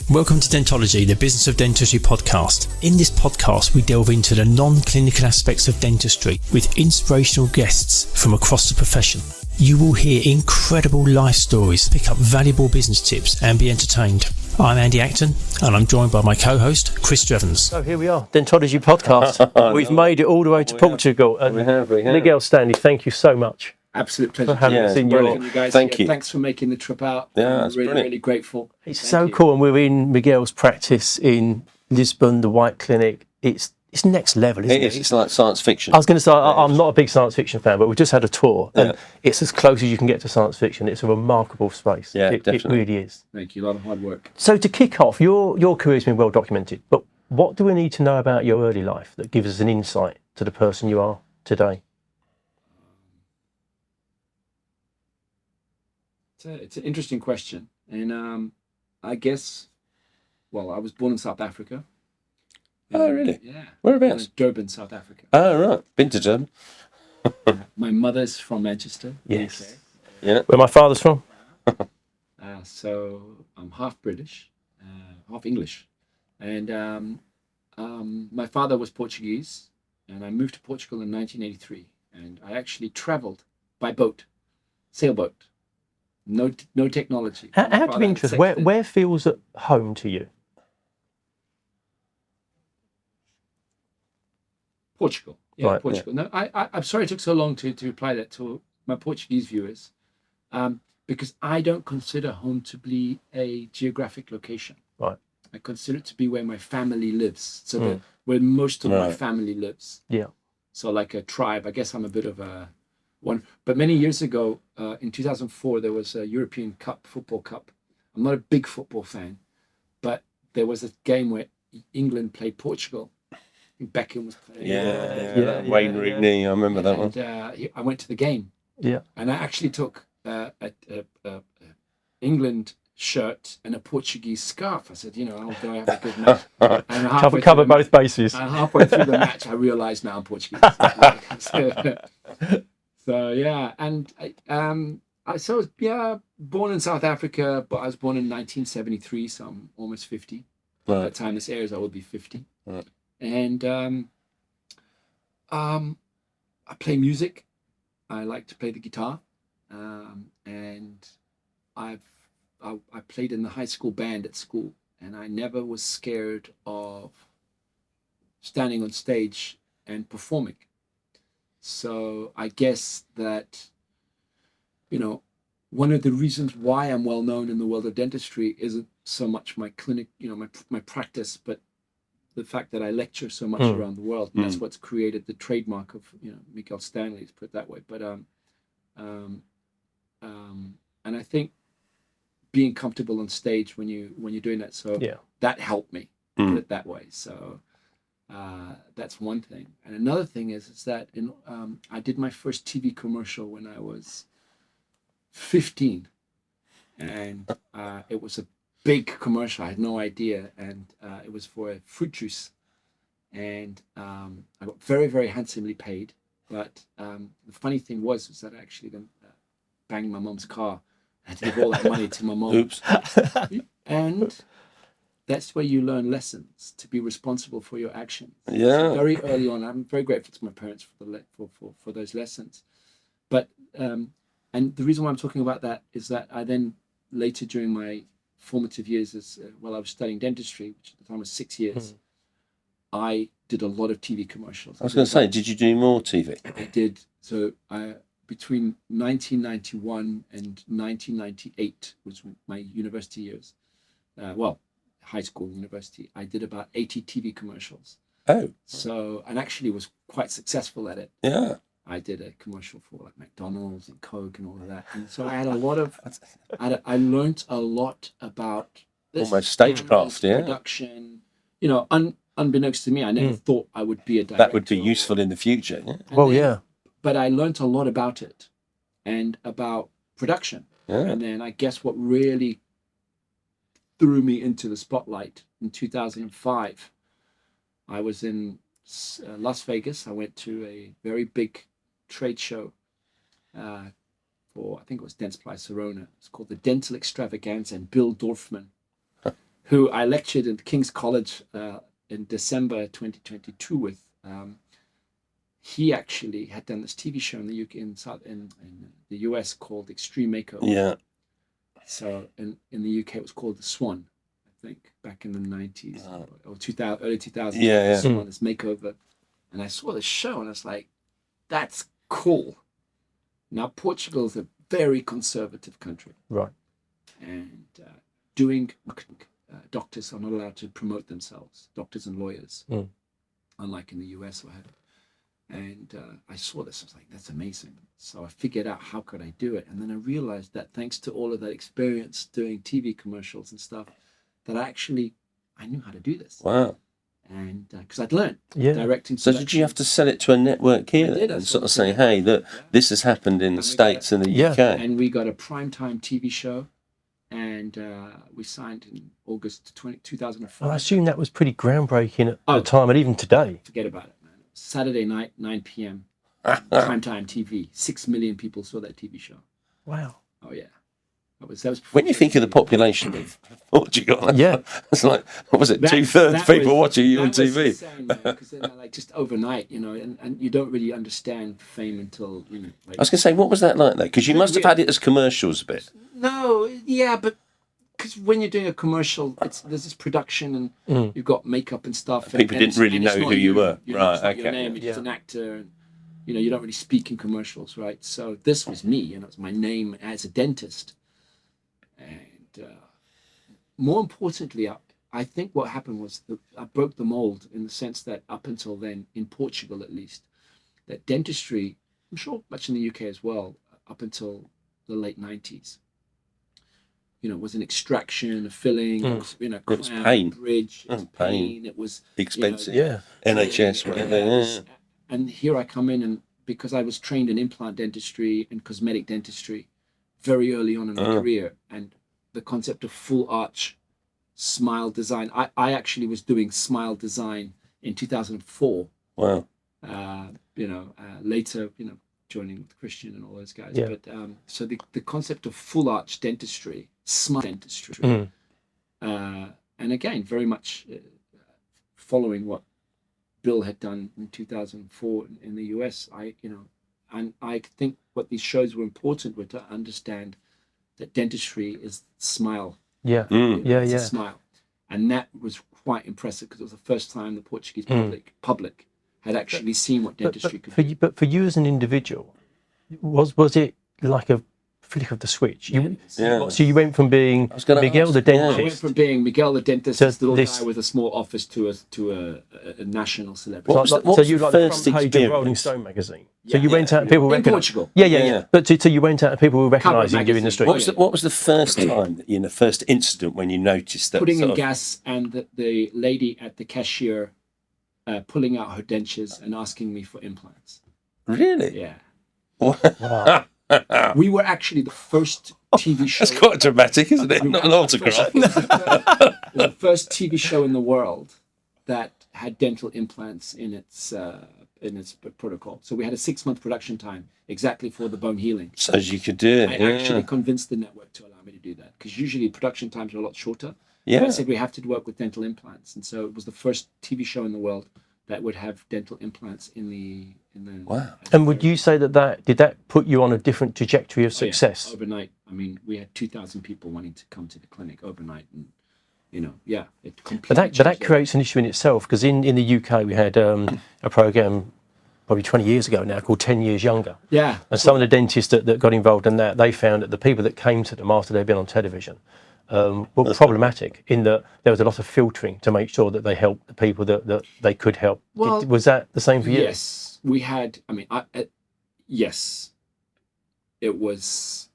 Welcome to Dentology, the Business of Dentistry podcast. In this podcast, we delve into the non-clinical aspects of dentistry with inspirational guests from across the profession. You will hear incredible life stories, pick up valuable business tips and be entertained. I'm Andy Acton and I'm joined by my co-host, Chris Drevens. So here we are, Dentology podcast. We've made it all the way to Portugal. And we have. Miguel Stanley, thank you so much. Absolute pleasure for having us in Europe. You guys. Thank you. Thanks for making the trip out. Yeah, I'm it's really grateful. It's Thank so you. cool, and we're in Miguel's practice in Lisbon, the White Clinic. It's next level, isn't it? It's like science fiction. I was going to say, I'm not a big science fiction fan, but we've just had a tour, and it's as close as you can get to science fiction. It's a remarkable space. Yeah, it definitely. really is. Thank you. A lot of hard work. So to kick off, your career's been well documented, but what do we need to know about your early life that gives us an insight to the person you are today? It's an interesting question, and I guess, well, I was born in South Africa. Oh, really? Yeah. Whereabouts? Durban, South Africa. Oh, right. Been to Durban. My mother's from Manchester. Yes. UK. Yeah. Where my father's from? So I'm half British, half English, and my father was Portuguese, and I moved to Portugal in 1983, and I actually travelled by boat, sailboat. No technology. Out of interest, where feels at home to you? Portugal. Yeah, Right, Portugal. No, I'm sorry it took so long to reply that to my Portuguese viewers, because I don't consider home to be a geographic location. Right. I consider it to be where my family lives. So where most of my Right. family lives. Yeah. So like a tribe. I guess I'm a bit of a one. But many years ago, in 2004, there was a European Cup, football cup. I'm not a big football fan, but there was a game where England played Portugal. I think Beckham was playing. Wayne Rooney, I remember that one. And I went to the game. Yeah. And I actually took a England shirt and a Portuguese scarf. I said, I'll go have a good match. And halfway Cover through the both bases. And halfway through the match, I realised now I'm Portuguese. So yeah, and I was born in South Africa, but I was born in 1973, so I'm almost 50. By the Right. time this airs, I will be 50. Right. And I play music. I like to play the guitar, and I played in the high school band at school, and I never was scared of standing on stage and performing. So I guess that, one of the reasons why I'm well known in the world of dentistry isn't so much my clinic, my practice, but the fact that I lecture so much around the world. And that's what's created the trademark of, Miguel Stanley, let's put it that way. But and I think being comfortable on stage when you're doing that, so that helped me, put it that way. So that's one thing. And another thing is that I did my first TV commercial when I was 15, and it was a big commercial. I had no idea, and it was for a fruit juice, and I got very, very handsomely paid. But the funny thing was that I actually then banged my mom's car. I had to give all that money to my mom. Oops. And that's where you learn lessons to be responsible for your actions. Yeah. So very early on, I'm very grateful to my parents for those lessons. But and the reason why I'm talking about that is that I then later during my formative years, while I was studying dentistry, which at the time was 6 years, I did a lot of TV commercials. I was going to say, did you do more TV? I did. So between 1991 and 1998 was my university years. High school, university. I did about 80 TV commercials. Oh. So, and actually was quite successful at it. Yeah. I did a commercial for like McDonald's and Coke and all of that. And so I had a lot of, I learned a lot about this Almost stagecraft, yeah. production. Unbeknownst to me, I never thought I would be a director. That would be useful in the future. Yeah. Yeah. But I learned a lot about it and about production. Yeah. And then I guess what really threw me into the spotlight in 2005, I was in Las Vegas. I went to a very big trade show for, I think it was Dentsply Sirona. It's called the Dental Extravaganza, and Bill Dorfman, who I lectured at King's College in December 2022 with. He actually had done this TV show in the UK, in the US, called Extreme Makeover. Yeah. So in the UK, it was called The Swan, I think, back in the 90s or 2000, early 2000s. Yeah. Swan, this makeover. And I saw the show and I was like, that's cool. Now, Portugal is a very conservative country. Right. And doing marketing, doctors are not allowed to promote themselves, doctors and lawyers, unlike in the US or whatever. And I saw this, I was like, that's amazing. So I figured out how could I do it. And then I realized that thanks to all of that experience doing TV commercials and stuff, that I knew how to do this. Wow. And because I'd learned directing. So did you have to sell it to a network here did, and sort of say, hey, look, this has happened in the States and the UK? And we got a primetime TV show, and we signed in August 2005. Well, I assume that was pretty groundbreaking at the time, and even today. Forget about it, man. Saturday night, 9 p.m. primetime TV. 6 million people saw that TV show. Wow. Oh yeah. That was when you think of the population of Portugal, it's like, what was it, 2/3 people watching you on TV? Because then like just overnight, and you don't really understand fame until, Like, I was going to say, what was that like though? Because you must have had it as commercials a bit. No, yeah, but because when you're doing a commercial, there's this production and you've got makeup and stuff. People didn't really know who you were. Right, okay. Your name, you're just an actor. And, you don't really speak in commercials, right? So this was me, it's my name as a dentist. And more importantly, I think what happened was that I broke the mold in the sense that up until then, in Portugal at least, that dentistry, I'm sure much in the UK as well, up until the late 90s, was an extraction, a filling, it was pain. Bridge, it was pain, it was expensive, NHS, whatever. And here I come in, and because I was trained in implant dentistry and cosmetic dentistry very early on in my career, and the concept of full arch smile design, I actually was doing smile design in 2004. Wow. Later, joining with Christian and all those guys. Yeah. But so the concept of full arch dentistry, smile dentistry, and again, very much following what Bill had done in 2004 in the US. And I think what these shows were important were to understand that dentistry is smile. Yeah. It's a smile. And that was quite impressive because it was the first time the Portuguese public had actually seen what dentistry could do. But for you as an individual, was it like a flick of the switch? So you went from being Miguel the dentist. I went from being Miguel the dentist, this little guy with a small office, to a national celebrity. So you like the front page of Rolling Stone magazine. So you went out and people recognized. Portugal. Yeah. But so you went out and people were recognizing you in the street. What was the first time, first incident when you noticed that? Putting in gas and the lady at the cashier pulling out her dentures and asking me for implants. Really? Yeah. Wow. We were actually the first TV show. That's quite dramatic, isn't it? Not an autograph. The first TV show in the world that had dental implants in its protocol. So we had a 6-month production time exactly for the bone healing. So as you could do it. I actually convinced the network to allow me to do that because usually production times are a lot shorter. Yeah. But I said we have to work with dental implants, and so it was the first TV show in the world that would have dental implants in the. Wow. And would you say that did that put you on a different trajectory of success? Yeah. Overnight, I mean, we had 2,000 people wanting to come to the clinic overnight, and it completely. But that creates an issue in itself because in the UK we had a program probably 20 years ago now called 10 Years Younger. Yeah. And some of the dentists that got involved in that, they found that the people that came to them after they'd been on television were problematic in that there was a lot of filtering to make sure that they helped the people that they could help. Well, was that the same for you? Yes. We had, yes, it was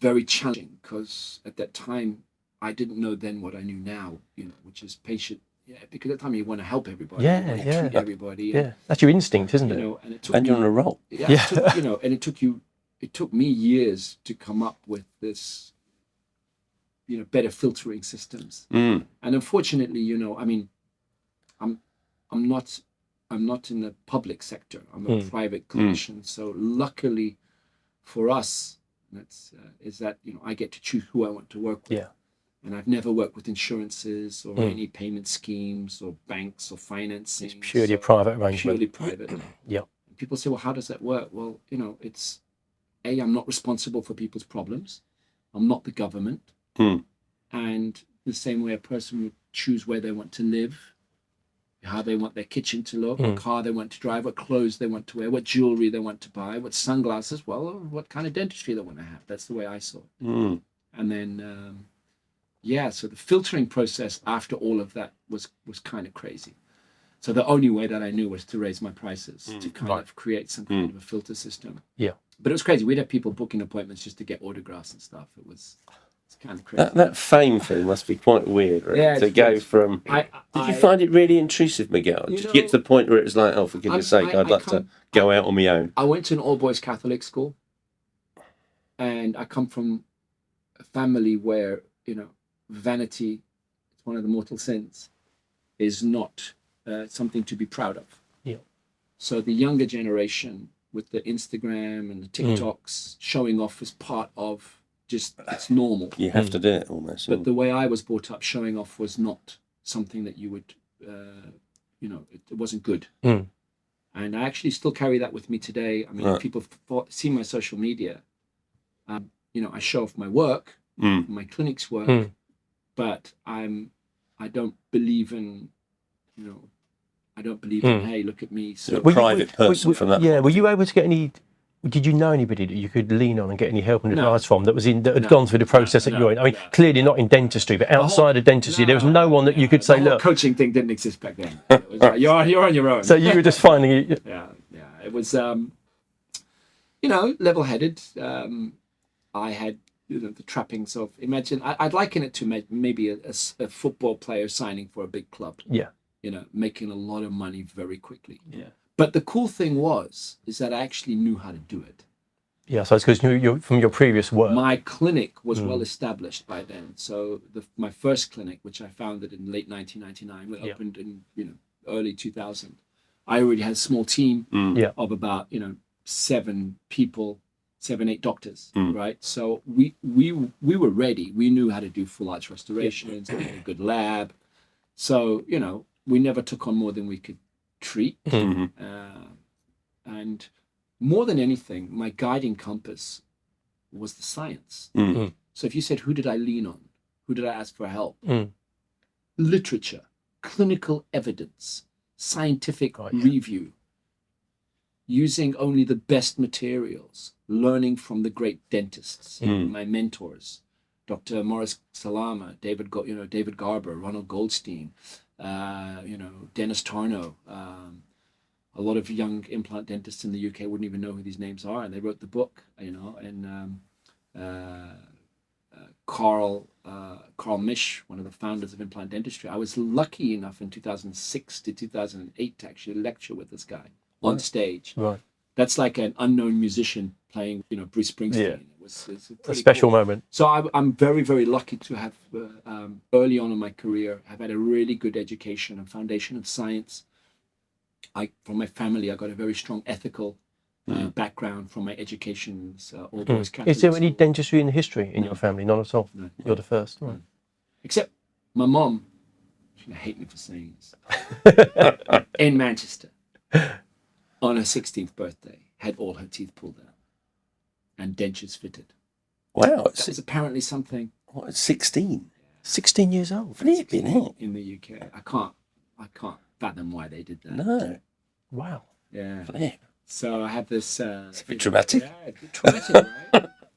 very challenging because at that time I didn't know then what I knew now, which is patient. Yeah, because at the time you want to help everybody. Yeah, you want to treat everybody. Yeah, that's your instinct, isn't it? And it took you're on a roll. Yeah. It took me years to come up with this, better filtering systems. And unfortunately, I'm not in the public sector. I'm a private clinician. So luckily for us, I get to choose who I want to work with. Yeah. And I've never worked with insurances or any payment schemes or banks or financing. It's purely a private arrangement. Purely private. Yeah. And people say, well, how does that work? Well, it's I'm not responsible for people's problems. I'm not the government. And the same way a person would choose where they want to live, how they want their kitchen to look, what car they want to drive, what clothes they want to wear, what jewelry they want to buy, what sunglasses, well, what kind of dentistry they want to have. That's the way I saw it. And then, so the filtering process after all of that was kind of crazy. So the only way that I knew was to raise my prices, to kind of create some kind of a filter system. Yeah. But it was crazy. We'd have people booking appointments just to get autographs and stuff. It's kind of crazy. That fame thing must be quite weird, right? Yeah, to go from. Did you find it really intrusive, Miguel? Did you get to the point where it was like, oh, for goodness sake, I'd like to go out on my own? I went to an all-boys Catholic school, and I come from a family where, vanity, it's one of the mortal sins, is not something to be proud of. Yeah. So the younger generation with the Instagram and the TikToks showing off as part of it's normal. You have to do it almost. But the way I was brought up, showing off was not something that you would, it wasn't good. And I actually still carry that with me today. I mean, if people see my social media, I show off my work, my clinic's work, but I don't believe in, hey, look at me. So you're a private person from that. Yeah. Were you able to get any? Did you know anybody that you could lean on and get any help and advice from that had gone through the process that you're in? I mean, clearly not in dentistry, but outside of dentistry, there was no one that you could say, look. Coaching thing didn't exist back then. It was like, you're on your own. So you were just finding it. Yeah. It was, level-headed. I had the trappings of, imagine, I'd liken it to maybe a football player signing for a big club. Yeah. Making a lot of money very quickly. Yeah. But the cool thing is that I actually knew how to do it. Yeah, so it's because from your previous work. My clinic was well established by then. So my first clinic, which I founded in late 1999, opened in early 2000. I already had a small team of about 7 people, 8 doctors, right? So we were ready. We knew how to do full arch restorations, we had a good lab. So we never took on more than we could treat. And more than anything, my guiding compass was the science. So if you said, who did I lean on? Who did I ask for help? Literature, clinical evidence, scientific review, using only the best materials, learning from the great dentists, my mentors, Dr. Morris Salama, David Garber, Ronald Goldstein, Dennis Tarnow. A lot of young implant dentists in the UK wouldn't even know who these names are, and they wrote the book, and Carl Misch, one of the founders of implant dentistry. I was lucky enough in 2006 to 2008 to actually lecture with this guy on stage. Right. That's like an unknown musician playing, Bruce Springsteen. Yeah. It's a special moment. So I'm very, very lucky to have, early on in my career, have had a really good education and foundation of science. From my family, I got a very strong ethical background from my education. All boys Catholic Is there any school. dentistry in history in your family? None at all? No. You're the first? Right. Except my mom, she's going to hate me for saying this, in Manchester, on her 16th birthday, had all her teeth pulled out and dentures fitted. Wow. That was apparently something. What, 16? 16 years old. Flipping heck. In the UK. I can't fathom why they did that. No. Wow. Yeah. Flip. So I have this... it's a bit dramatic. Yeah, a bit traumatic,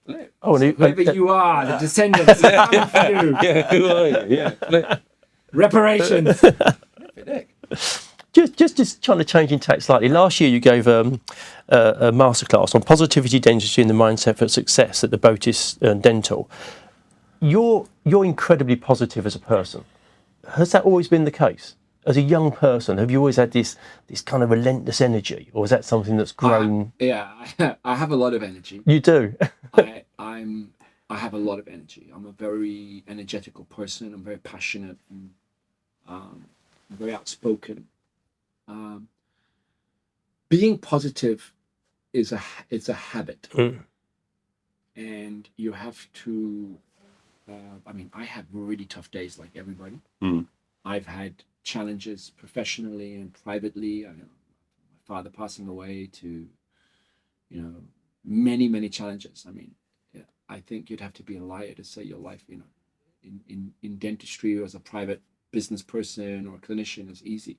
right? Oh, so whoever you are, the descendants, coming for you. Yeah, who are you? Yeah. Reparations. Just trying to change in tack slightly. Last year you gave a masterclass on positivity dentistry and the mindset for success at the Botis Dental. You're incredibly positive as a person. Has that always been the case? As a young person, have you always had this kind of relentless energy, or is that something that's grown? I have a lot of energy. You do. I have a lot of energy. I'm a very energetical person. I'm very passionate and I'm very outspoken. Being positive is a habit, and you have to I mean, I have really tough days like everybody. Mm. I've had challenges professionally and privately. My father passing away to, many, many challenges. I mean, I think you'd have to be a liar to say your life, in dentistry or as a private business person or a clinician is easy.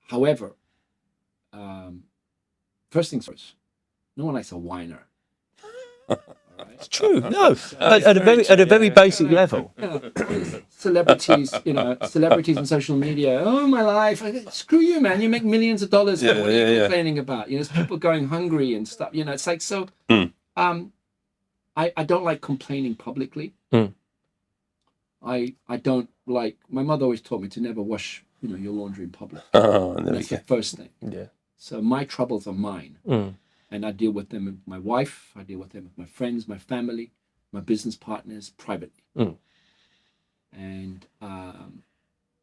However, first things first, no one likes a whiner. It's true. No, at a very basic level. Celebrities, celebrities on social media. Oh, my life! Screw you, man! You make millions of dollars. What are you complaining about? There's people going hungry and stuff. It's like so. I don't like complaining publicly. I don't like. My mother always taught me to never wash your laundry in public. That's the first thing. Yeah. So my troubles are mine. And I deal with them with my wife, I deal with them with my friends, my family, my business partners, privately. And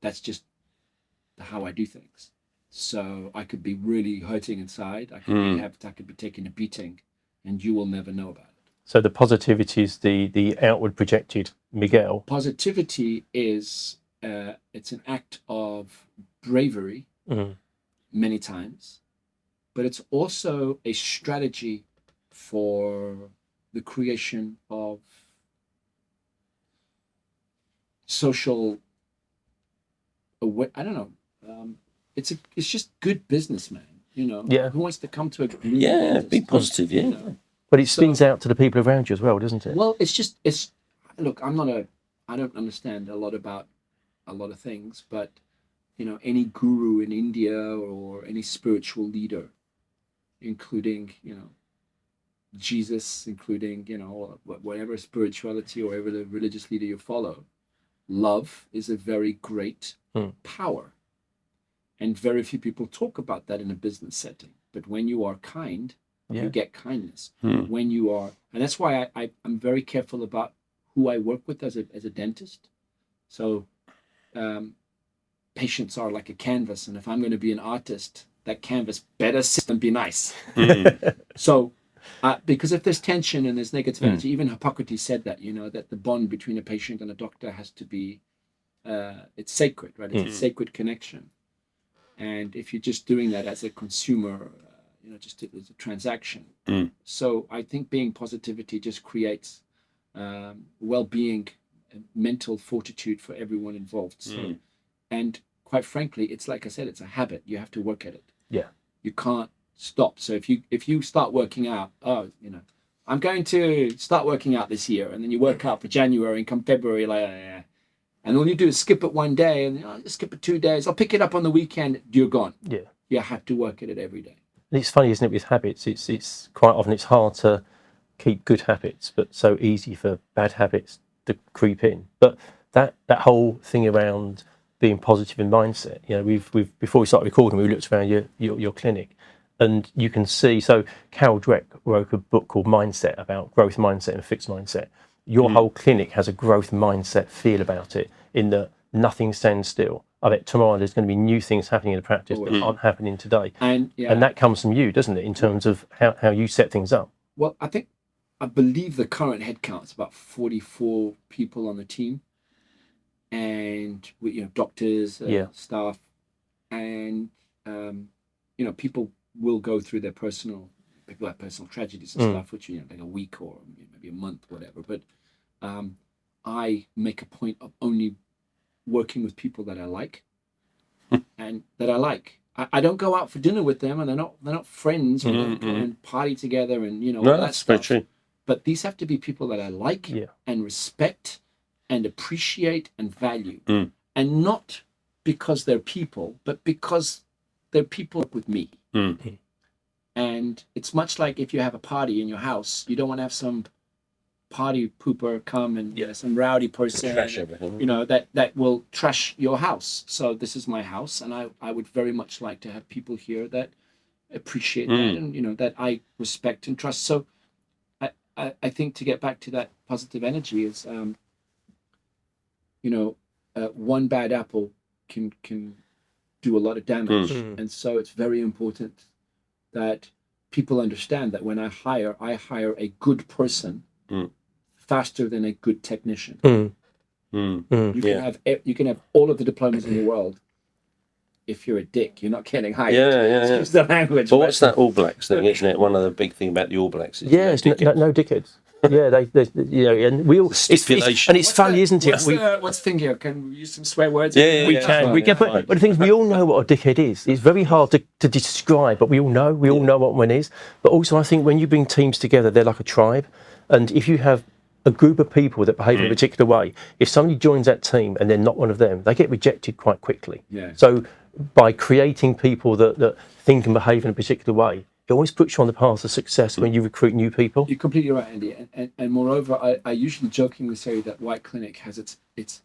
that's just how I do things. So I could be really hurting inside. I could be taking a beating, and you will never know about it. So the positivity is the outward projected Miguel. Positivity is it's an act of bravery many times. But it's also a strategy for the creation of social. I don't know. It's just good business, man. Who wants to come to a be positive, But it spins out to the people around you as well, doesn't it? Well, it's. Look, I don't understand a lot about a lot of things, but any guru in India or any spiritual leader, including Jesus, including whatever spirituality or whatever the religious leader you follow, love is a very great power, and very few people talk about that in a business setting. But when you are kind, you get kindness. When you are, and that's why I'm very careful about who I work with as a dentist. So patients are like a canvas, and if I'm going to be an artist, that canvas better sit and be nice. So, because if there's tension and there's negative energy, even Hippocrates said that, that the bond between a patient and a doctor has to be, it's sacred, right? It's a sacred connection. And if you're just doing that as a consumer, just as a transaction. So I think being positivity just creates well-being, and mental fortitude for everyone involved. So, and quite frankly, it's like I said, it's a habit. You have to work at it. Yeah. You can't stop. So if you start working out, I'm going to start working out this year, and then you work out for January, and come February, and all you do is skip it one day, and just skip it 2 days. I'll pick it up on the weekend. You're gone. Yeah. You have to work at it every day. It's funny, isn't it, with habits? It's quite often it's hard to keep good habits, but so easy for bad habits to creep in. But that whole thing around being positive in mindset, we've before we started recording, we looked around your clinic, and you can see. So Carol Dweck wrote a book called Mindset about growth mindset and fixed mindset. Your whole clinic has a growth mindset feel about it, in that nothing stands still. I bet tomorrow there's going to be new things happening in the practice that aren't happening today, and that comes from you, doesn't it, in terms of how you set things up? Well, I believe the current headcount is about 44 people on the team. And doctors, staff, and people will go through their people have personal tragedies and stuff, which like a week or maybe a month, whatever. But I make a point of only working with people that I like, and that I like. I don't go out for dinner with them, and they're not friends. We don't go and party together, and all that stuff. True. But these have to be people that I like and respect and appreciate and value, and not because they're people, but because they're people with me. And it's much like if you have a party in your house, you don't want to have some party pooper come and some rowdy person, that will trash your house. So this is my house, and I would very much like to have people here that appreciate that, and that I respect and trust. So I think, to get back to that positive energy, is one bad apple can do a lot of damage. And so it's very important that people understand that when I hire a good person faster than a good technician. You can have all of the diplomas in the world. If you're a dick, you're not getting hired. Excuse the language. But what's that All Blacks thing, isn't it? One of the big things about the All Blacks is no dickheads. Yeah, and we all stipulation. It's funny, isn't it? What's the thing here? Can we use some swear words? We can. But the thing is, we all know what a dickhead is. It's very hard to describe, but we all know. We all know what one is. But also, I think when you bring teams together, they're like a tribe. And if you have a group of people that behave in a particular way, if somebody joins that team and they're not one of them, they get rejected quite quickly. Yeah. So by creating people that think and behave in a particular way, it always puts you on the path of success when you recruit new people. You're completely right, Andy. And moreover, I usually jokingly say that White Clinic has its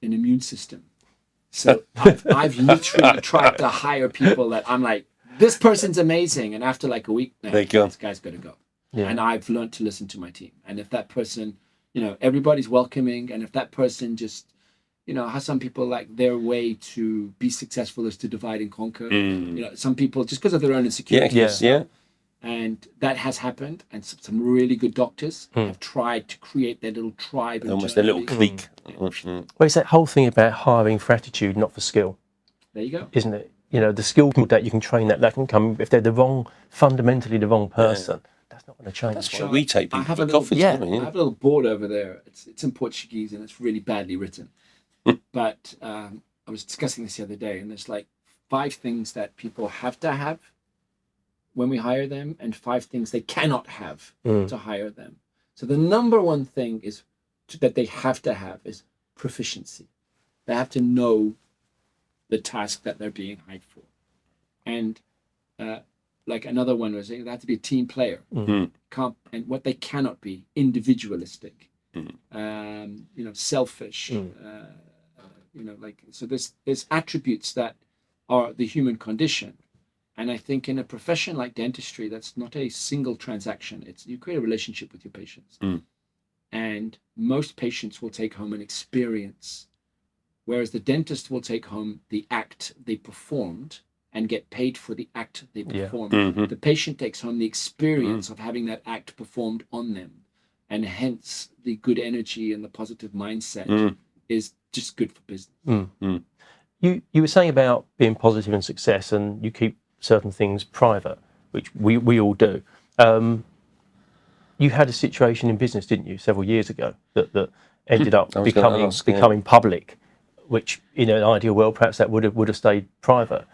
an immune system. So I've literally tried to hire people that I'm like, this person's amazing. And after like a week, this guy's got to go. Yeah. And I've learned to listen to my team. And if that person, everybody's welcoming. And if that person just, how some people like their way to be successful is to divide and conquer. Some people just because of their own insecurities. And that has happened, and some really good doctors have tried to create their little tribe. Almost a little clique. Well, it's that whole thing about hiring for attitude, not for skill. There you go. Isn't it? The skill that you can train that can come if they're fundamentally the wrong person. That's not going to change. That's why we take people for coffee. I have a little board over there. It's in Portuguese and it's really badly written. But I was discussing this the other day, and there's like 5 things that people have to have when we hire them, and 5 things they cannot have to hire them. So the number one thing is that they have to have is proficiency. They have to know the task that they're being hired for. And like another one was they have to be a team player. And what they cannot be, individualistic, selfish. So there's attributes that are the human condition. And I think in a profession like dentistry, that's not a single transaction. You create a relationship with your patients. And most patients will take home an experience, whereas the dentist will take home the act they performed and get paid for the act they performed. The patient takes home the experience of having that act performed on them. And hence the good energy and the positive mindset is just good for business. You were saying about being positive and success, and you keep certain things private, which we all do. You had a situation in business, didn't you, several years ago that ended up becoming public, which in an ideal world perhaps that would have stayed private.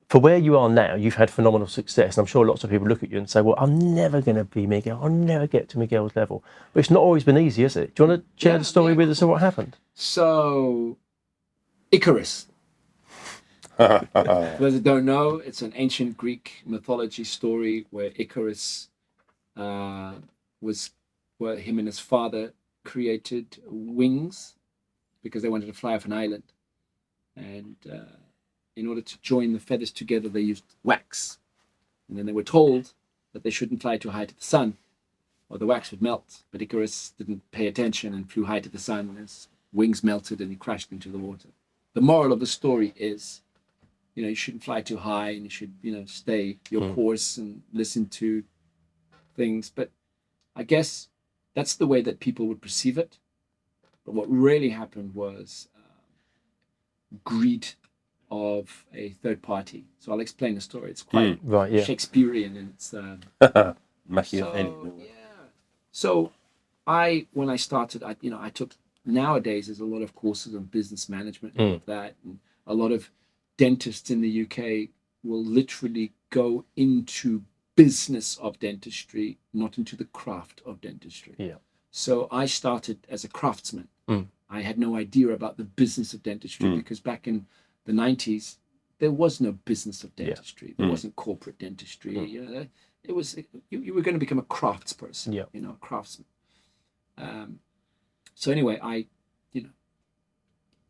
For where you are now, you've had phenomenal success, and I'm sure lots of people look at you and say, well, I'm never going to be Miguel, I'll never get to Miguel's level. But it's not always been easy, is it? Do you want to share the story with us of what happened? So, Icarus. For those that don't know, it's an ancient Greek mythology story where Icarus where him and his father created wings because they wanted to fly off an island. And in order to join the feathers together, they used wax. And then they were told that they shouldn't fly too high to the sun or the wax would melt. But Icarus didn't pay attention and flew high to the sun, and his wings melted and he crashed into the water. The moral of the story is, you shouldn't fly too high, and you should, stay your course and listen to things. But I guess that's the way that people would perceive it. But what really happened was greed of a third party. So I'll explain the story. It's quite Shakespearean, and it's Machiavellian. So when I started, I took, nowadays there's a lot of courses on business management and that, and a lot of dentists in the UK will literally go into business of dentistry, not into the craft of dentistry. So I started as a craftsman. I had no idea about the business of dentistry because back in the 90s, there was no business of dentistry. There wasn't corporate dentistry. It was you were going to become a craftsperson, a craftsman. So anyway,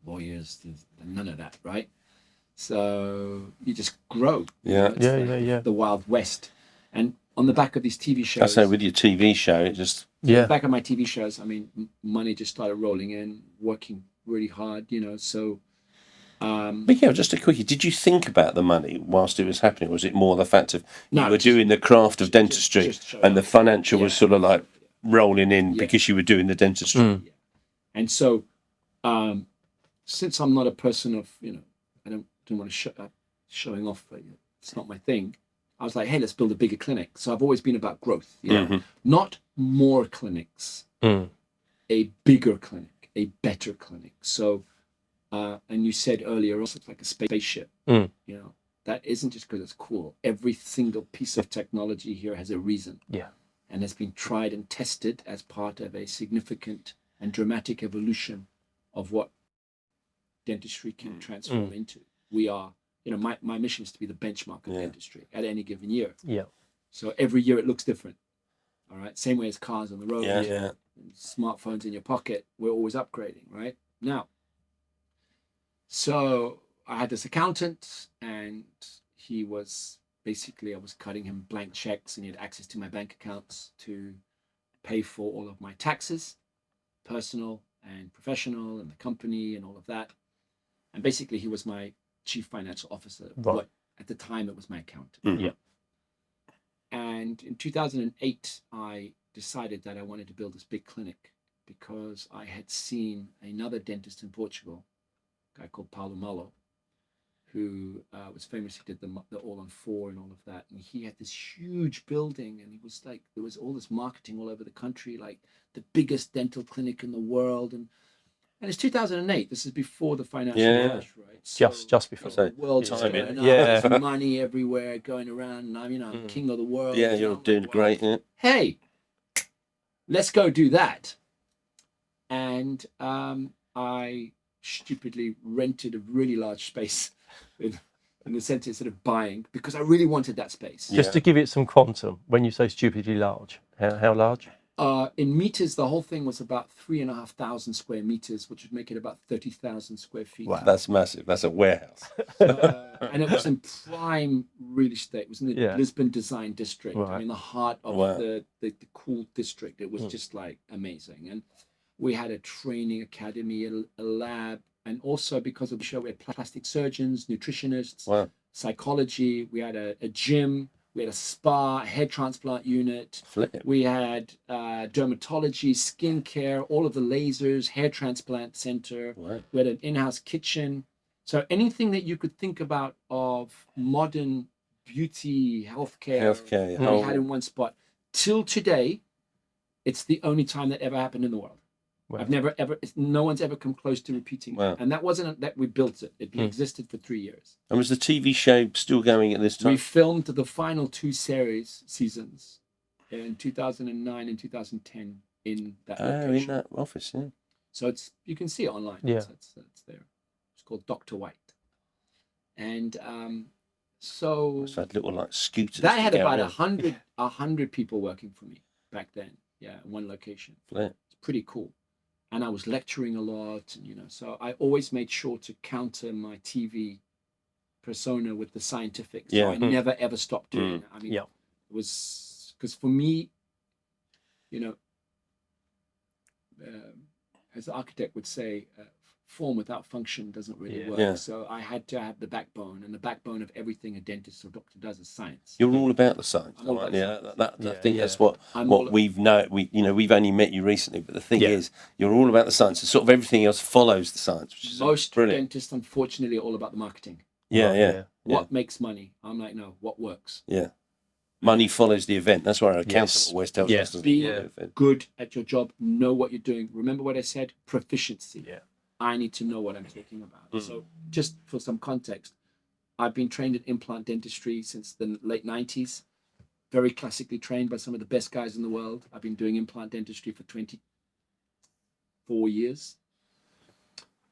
lawyers, none of that, right? So you just grow. The Wild West. And on the back of these TV shows. I say with your TV show, it just... Back of my TV shows, money just started rolling in, working really hard, so... Miguel, just a quickie, did you think about the money whilst it was happening? Or was it more the fact of you were doing the craft of dentistry and the financial was sort of like rolling in because you were doing the dentistry. Yeah. And so, since I'm not a person of, I don't want to showing off. It's not my thing. I was like, hey, let's build a bigger clinic. So I've always been about growth, not more clinics, a bigger clinic, a better clinic. So, and you said earlier, also it's like a spaceship. That isn't just because it's cool. Every single piece of technology here has a reason. Yeah. And has been tried and tested as part of a significant and dramatic evolution of what dentistry can transform into. We are, my mission is to be the benchmark of dentistry at any given year. Yeah. So every year it looks different. All right. Same way as cars on the road. Yeah. Smartphones in your pocket. We're always upgrading, right? Now, so I had this accountant, and he was basically, I was cutting him blank checks, and he had access to my bank accounts to pay for all of my taxes, personal and professional, and the company and all of that. And basically he was my chief financial officer. Right. But at the time it was my accountant. Yeah. And in 2008, I decided that I wanted to build this big clinic because I had seen another dentist in Portugal, a guy called Paulo Malo, who was famous. He did the All on 4 and all of that. And he had this huge building, and he was like, there was all this marketing all over the country, like the biggest dental clinic in the world. And it's 2008. This is before the financial crash, right? So, just before. The world's going up, there's money everywhere going around, and I'm king of the world. Yeah, you're doing great. Yeah. Hey, let's go do that. And I stupidly rented a really large space in the sense instead of buying, because I really wanted that space. Just to give it some quantum, when you say stupidly large, how large? In meters, the whole thing was about 3,500 square meters, which would make it about 30,000 square feet. Wow, that's massive. That's a warehouse. And it was in prime real estate. It was in the Lisbon Design District. Right. I mean, the heart of the cool district. It was just like amazing. And we had a training academy, a lab, and also because of the show, we had plastic surgeons, nutritionists, psychology. We had a gym. We had a spa, a hair transplant unit. We had dermatology, skincare, all of the lasers, hair transplant center. We had an in-house kitchen. So anything that you could think about of modern beauty, healthcare, we had in one spot. Till today, it's the only time that ever happened in the world. Wow. I've never ever. No one's ever come close to repeating that. And that wasn't that we built it. It existed for 3 years. And was the TV show still going at this time? We filmed the final 2 seasons in 2009 and 2010 in that location. In that office, yeah. So you can see it online. Yeah, it's there. It's called Dr. White, and so it's that little like scooters. That had about 100 people working for me back then. Yeah, in one location. It's pretty cool. And I was lecturing a lot, and so I always made sure to counter my TV persona with the scientific. So I never ever stopped doing it. I mean, it was because for me, as the architect would say, form without function doesn't really work. Yeah. So I had to have the backbone, and the backbone of everything a dentist or doctor does is science. You're all about the science. I think that's what we've known. We've only met you recently, but the thing is, you're all about the science. And sort of everything else follows the science, which is most brilliant. dentists, unfortunately, are all about the marketing. What makes money? I'm like, no, what works? Yeah. Money follows the event. That's why our accountant always tells us. Be good at your job. Know what you're doing. Remember what I said? Proficiency. Yeah. I need to know what I'm talking about. So just for some context, I've been trained in implant dentistry since the late 90s, very classically trained by some of the best guys in the world. I've been doing implant dentistry for 24 years.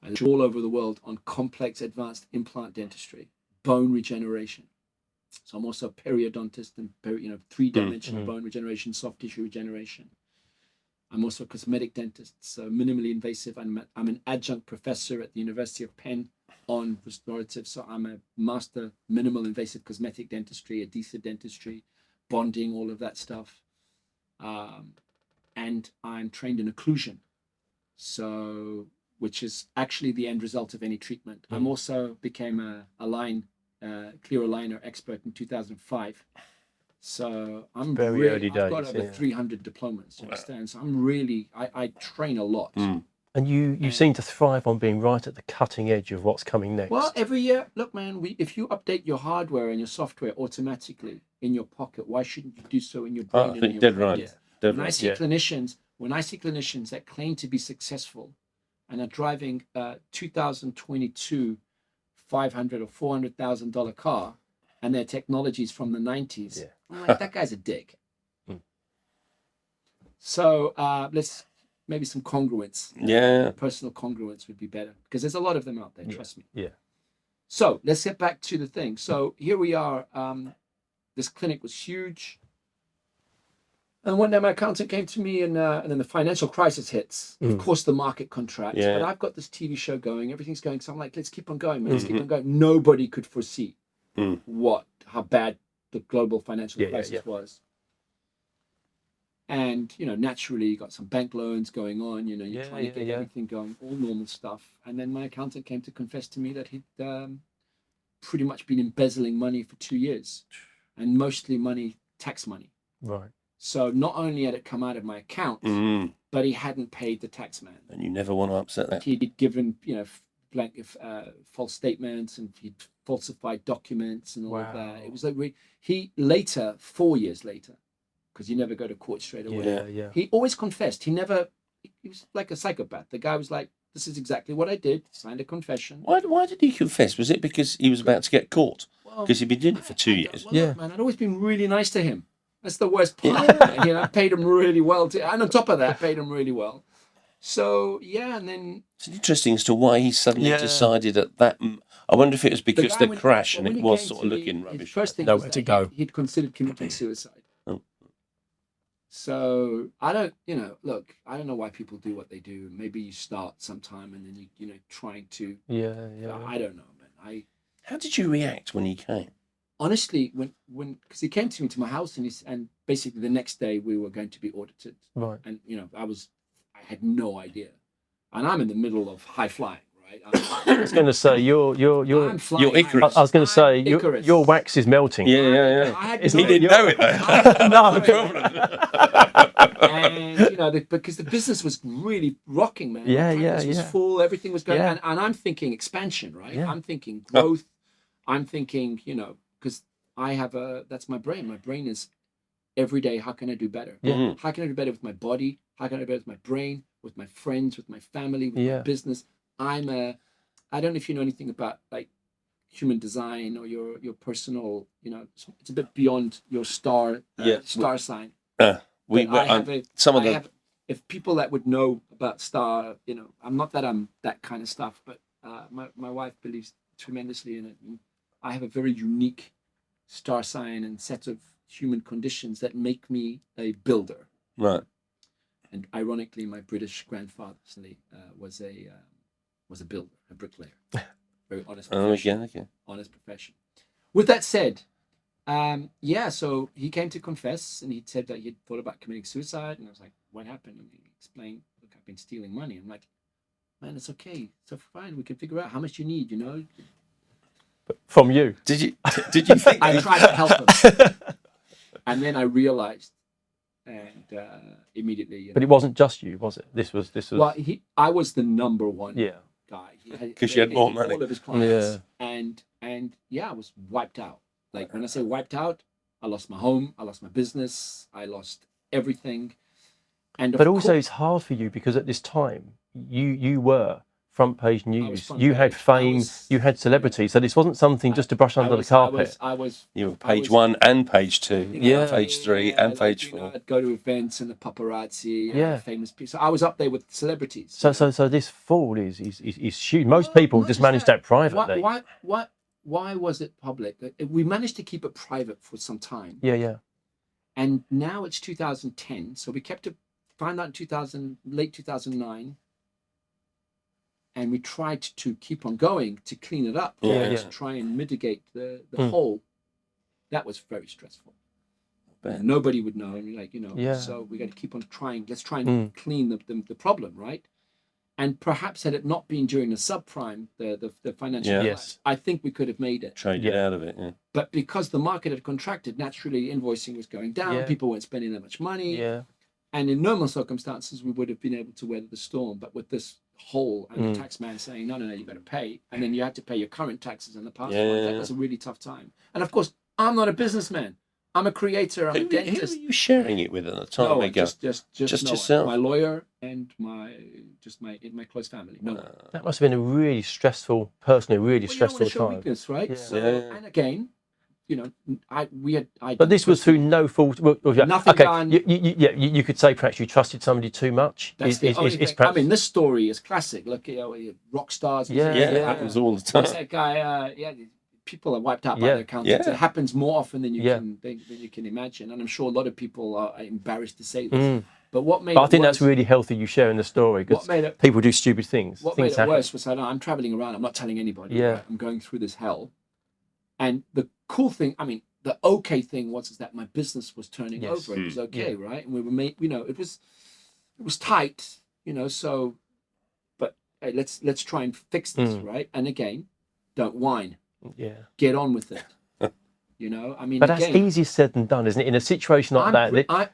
I live all over the world on complex advanced implant dentistry, bone regeneration. So I'm also a periodontist and 3-dimensional bone regeneration, soft tissue regeneration. I'm also a cosmetic dentist, so minimally invasive. I'm an adjunct professor at the University of Penn on restorative. So I'm a master minimal invasive cosmetic dentistry, adhesive dentistry, bonding, all of that stuff. And I'm trained in occlusion, so which is actually the end result of any treatment. I'm also became a clear aligner expert in 2005. So I'm Very really, early I've got days, over yeah. 300 diplomas, you understand? So I'm really, I train a lot. And you seem to thrive on being right at the cutting edge of what's coming next. Well, every year, look, man, if you update your hardware and your software automatically in your pocket, why shouldn't you do so in your brain? I and in think your dead practice? right. Dead When I right. see clinicians that claim to be successful and are driving a 2022 $500,000 or $400,000 car, and their technology is from the 90s, I'm like, that guy's a dick. So let's maybe some congruence. Yeah. Personal congruence would be better because there's a lot of them out there. Trust me. Yeah. So let's get back to the thing. So here we are. This clinic was huge. And one day my accountant came to me and then the financial crisis hits. Of course, the market contracts. Yeah. But I've got this TV show going. Everything's going. So I'm like, let's keep on going, man. Let's keep on going. Nobody could foresee how bad the global financial crisis was. And, naturally, you got some bank loans going on. You're trying to get everything going, all normal stuff. And then my accountant came to confess to me that he'd pretty much been embezzling money for 2 years. And mostly tax money. Right. So not only had it come out of my account, but he hadn't paid the tax man. And you never want to upset that. He'd given, blank false statements, and he'd falsified documents and all of that. It was like he later, 4 years later, because you never go to court straight away. Yeah. He always confessed. He was like a psychopath. The guy was like, this is exactly what I did. Signed a confession. Why did he confess? Was it because he was about to get caught? Because he'd been doing it for 2 years. Well, look, man, I'd always been really nice to him. That's the worst part. I paid him really well. And on top of that, paid him really well. So, and then... It's interesting as to why he suddenly decided at that... I wonder if it was because the crash and it was sort of looking rubbish. First thing Nowhere to go. He'd considered committing suicide. So, I don't know why people do what they do. Maybe you start sometime and then you trying to... Yeah. I don't know, man. How did you react when he came? Honestly, when because he came to me to my house and basically the next day we were going to be audited. Right. And I had no idea, and I'm in the middle of high flying, right? I was going to say you're I'm flying. You're Icarus. I was going to say Icarus. your wax is melting. Yeah. He didn't know it though. No problem. And because the business was really rocking, man. Yeah, My practice was full. Everything was going, and I'm thinking expansion, right? Yeah. I'm thinking growth. I'm thinking, because that's my brain. My brain is every day, how can I do better? Yeah. How can I do better with my body? How can I do better with my brain, with my friends, with my family, with my business? I don't know if you know anything about like human design or your personal, it's a bit beyond your star sign. If people that would know about star, I'm not that I'm that kind of stuff, but my wife believes tremendously in it. And I have a very unique star sign and set of human conditions that make me a builder. Right. And ironically, my British grandfather was a builder, a bricklayer. Very honest profession. Okay. Honest profession. With that said, so he came to confess and he said that he'd thought about committing suicide. And I was like, what happened? And he explained, look, I've been stealing money. I'm like, man, it's okay. So fine, we can figure out how much you need, From you. Did you think I tried to help him. And then I realized, and immediately. But it wasn't just you, was it? This was. Well, I was the number one guy. Because you had more money. All of his clients. And I was wiped out. Like when I say wiped out, I lost my home, I lost my business, I lost everything. But also it's hard for you because at this time you were front page news. You had fame, you had celebrity. So this wasn't something just to brush under the carpet. You were page 1 and page 2, page 3 and page 4. I'd go to events and the paparazzi, famous people. So I was up there with celebrities. So this fall is huge. Most people just manage that privately. Why was it public? We managed to keep it private for some time. Yeah. And now it's 2010. So we found out in late 2009. And we tried to keep on going to clean it up, to try and mitigate the hole. That was very stressful. But nobody would know, and so we got to keep on trying. Let's try and clean the problem, right? And perhaps had it not been during the subprime, the financial collapse, I think we could have made it. Traded out of it, yeah. But because the market had contracted, naturally invoicing was going down. People weren't spending that much money. Yeah. And in normal circumstances, we would have been able to weather the storm. But with this hole and the tax man saying, no, you've got to pay. And then you had to pay your current taxes and the past ones. That was a really tough time. And of course, I'm not a businessman. I'm a creator. I'm a dentist. Who were you sharing it with at the time? No, just yourself. My lawyer and my close family. No. That must have been a really stressful, personally, really stressful show time. Weakness, right? Yeah. So, and again, you know, But this was through no fault. Nothing done. You could say perhaps you trusted somebody too much. That's the only thing. I mean, this story is classic. Look, rock stars. Yeah, it happens all the time. That guy, people are wiped out by their accountants. It happens more often than you can imagine, and I'm sure a lot of people are embarrassed to say this. But what made? But I think that's really healthy. You sharing the story because people do stupid things. What made it worse was I'm traveling around. I'm not telling anybody. Yeah, right? I'm going through this hell, and the cool thing, I mean, the okay thing was that my business was turning over. It was okay, right? And we were made. It was tight. So, but hey, let's try and fix this, right? And again, don't whine. Yeah. Get on with it. I mean, but that's easier said than done, isn't it? In a situation like that,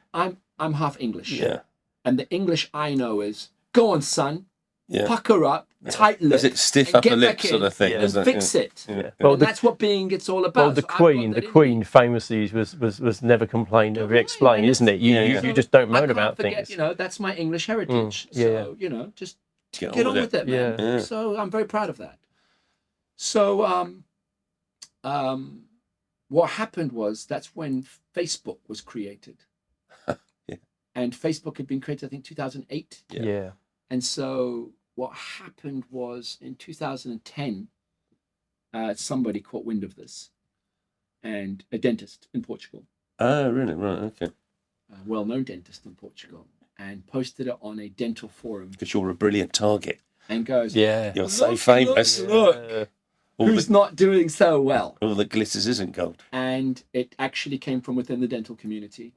I'm half English. Yeah. And the English I know is go on, son. Yeah. Pucker up, tight lip. Is it stiff upper lip sort of thing? And fix it. Yeah. Well, that's what it's all about. Well, the Queen famously was never complained, never explained, isn't it? You just don't moan about things. That's my English heritage. So, just get on with it, man. Yeah. So I'm very proud of that. So, what happened was that's when Facebook was created. And Facebook had been created, I think, 2008. Yeah. And so what happened was in 2010, somebody caught wind of this, and a dentist in Portugal. Oh, really? Right, okay. A well-known dentist in Portugal, and posted it on a dental forum. Because you're a brilliant target. And goes, you're so famous. Look. Who's not doing so well? All that glitters isn't gold. And it actually came from within the dental community.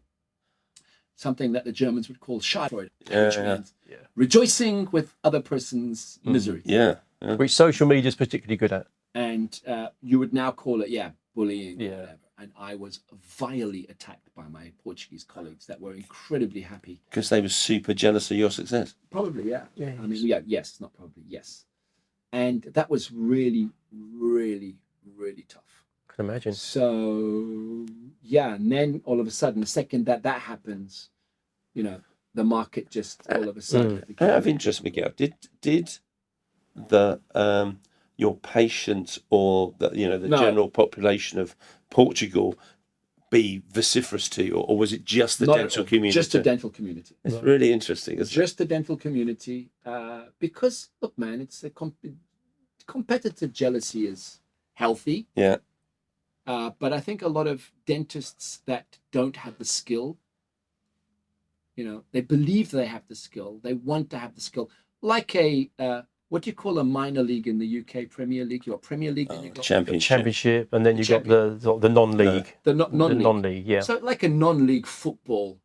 Something that the Germans would call Schadenfreude, which means rejoicing with other person's misery. Yeah. Which social media is particularly good at. And you would now call it, bullying or whatever. And I was vilely attacked by my Portuguese colleagues that were incredibly happy. Because they were super jealous of your success. Probably, yeah. I mean, yes, not probably, yes. And that was really, really, really tough. I can imagine. So, and then all of a sudden, the second that happens, the market just all of a sudden. Out of interest, Miguel, did the your patients or the general population of Portugal be vociferous to you, or was it just the dental community? Just the dental community. It's really interesting. Just the dental community, because look, man, it's a competitive jealousy is healthy. Yeah. But I think a lot of dentists that don't have the skill, they believe they have the skill, they want to have the skill, like what do you call a minor league in the UK? Premier League, your Premier League, and you've got Championship, and then you've got the non-league. The non-league, yeah. So like a non-league football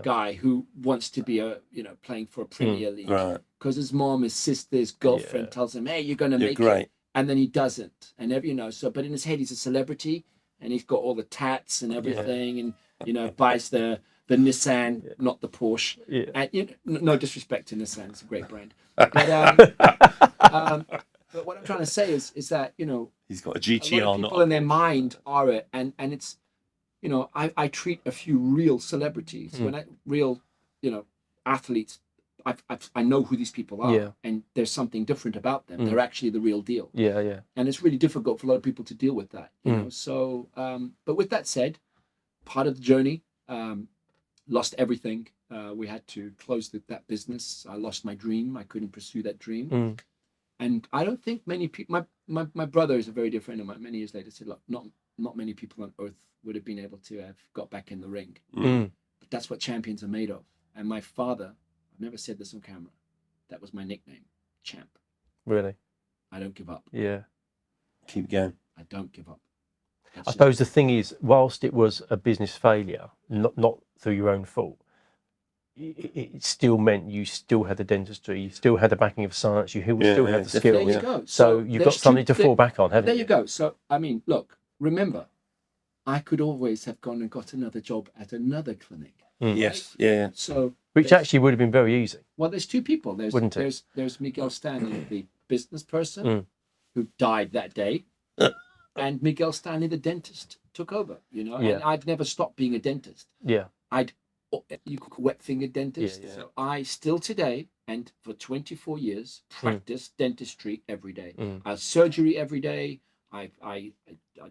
guy who wants to be playing for a Premier League, right? Because his mom, his sister, his girlfriend tells him, "Hey, you're going to make it," and then he doesn't, and but in his head he's a celebrity, and he's got all the tats and everything, and buys the Nissan, not the Porsche. Yeah. And, no disrespect to Nissan, it's a great brand. But, but what I'm trying to say is that he's got a GTR. A lot of people in their mind are it, and it's I treat a few real celebrities real athletes. I know who these people are, and there's something different about them. They're actually the real deal. Yeah. And it's really difficult for a lot of people to deal with that. You know. So, but with that said, part of the journey. Lost everything. We had to close that business. I lost my dream. I couldn't pursue that dream. And I don't think many people. My brother is a very dear friend of mine. Many years later, said, "Look, not many people on earth would have been able to have got back in the ring. But that's what champions are made of." And my father, I've never said this on camera. That was my nickname, Champ. Really? I don't give up. Yeah. Keep going. I don't give up. I suppose the thing is, whilst it was a business failure, not through your own fault, it still meant you still had the dentistry, you still had the backing of science, you still had the definitely. skills. There you go. So you've got something to fall back on, haven't there you? you go. So, I mean, look, remember, I could always have gone and got another job at another clinic. Yes, yeah. So, Which actually would have been very easy. well, there's two people. Wouldn't it? There's Miguel Stanley, the business person who died that day, and Miguel Stanley, the dentist, took over. You know, and I'd never stopped being a dentist. Yeah. You could wet finger dentist. Yeah. So I still today and for 24 years practice dentistry every day. Surgery every day. I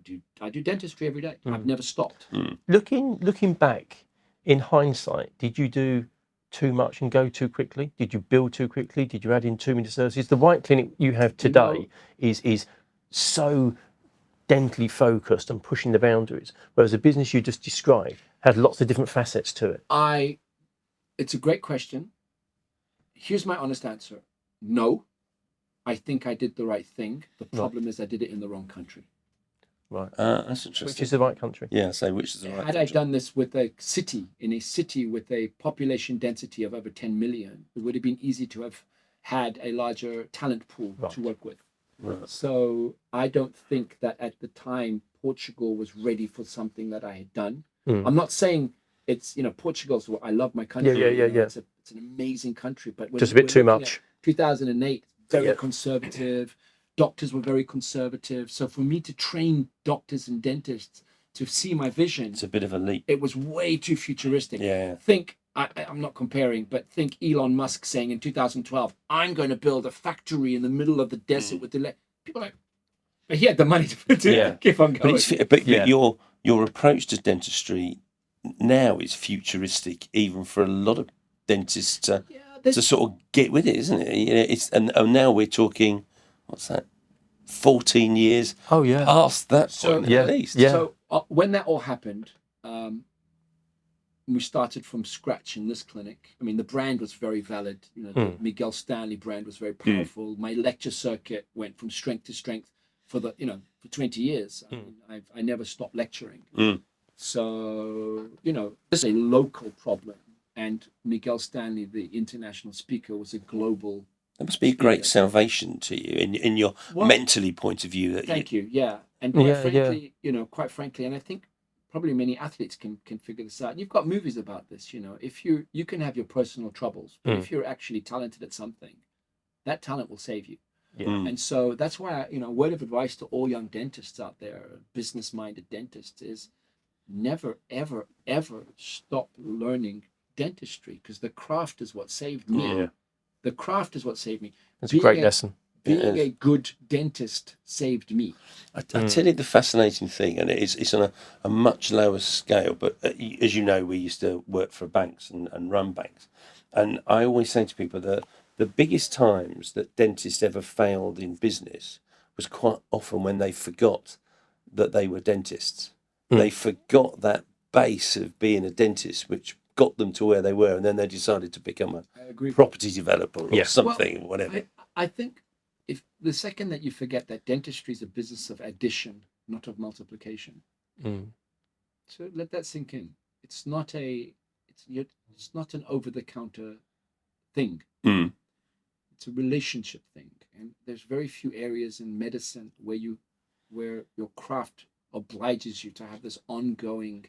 do dentistry every day. I've never stopped. Looking back, in hindsight, did you do too much and go too quickly? Did you build too quickly? Did you add in too many services? The white clinic you have today is so dentally focused and pushing the boundaries, whereas the business you just described had lots of different facets to it. It's a great question. Here's my honest answer. No, I think I did the right thing. The problem is I did it in the wrong country. Right. That's interesting. Which is the right country? Yeah, so which is the right country. Had I done this with a city with a population density of over 10 million, it would have been easy to have had a larger talent pool to work with. Right. So I don't think that at the time Portugal was ready for something that I had done. I'm not saying it's, Portugal's, I love my country. Yeah. It's an amazing country, but just a bit too much. 2008, very conservative. Doctors were very conservative. So for me to train doctors and dentists to see my vision, it's a bit of a leap. It was way too futuristic. Yeah. Think, I'm not comparing, but think Elon Musk saying in 2012, I'm going to build a factory in the middle of the desert with the people are like, but he had the money to keep on going. But your approach to dentistry now is futuristic, even for a lot of dentists to sort of get with it, isn't it? And now we're talking, what's that, 14 years past that point at least. Yeah. So when that all happened, we started from scratch in this clinic. I mean, the brand was very valid. The Miguel Stanley brand was very powerful. My lecture circuit went from strength to strength for 20 years. I never stopped lecturing. So, this is a local problem. And Miguel Stanley, the international speaker, was a global. That must be a great salvation to you in your mentally point of view. Thank you. Yeah. And quite frankly, and I think probably many athletes can figure this out. And you've got movies about this, if you can have your personal troubles, but if you're actually talented at something, that talent will save you. Yeah. And so that's why, a word of advice to all young dentists out there, business-minded dentists, is never, ever, ever stop learning dentistry, because the craft is what saved me. Yeah. The craft is what saved me. It's a great lesson. Being a good dentist saved me. I tell you the fascinating thing, and it's on a much lower scale, but as you know, we used to work for banks and run banks. And I always say to people that the biggest times that dentists ever failed in business was quite often when they forgot that they were dentists. They forgot that base of being a dentist, which got them to where they were, and then they decided to become a property developer or something, or whatever. I think if the second that you forget that dentistry is a business of addition, not of multiplication, so let that sink in. It's not an over-the-counter thing. It's a relationship thing, and there's very few areas in medicine where your craft obliges you to have this ongoing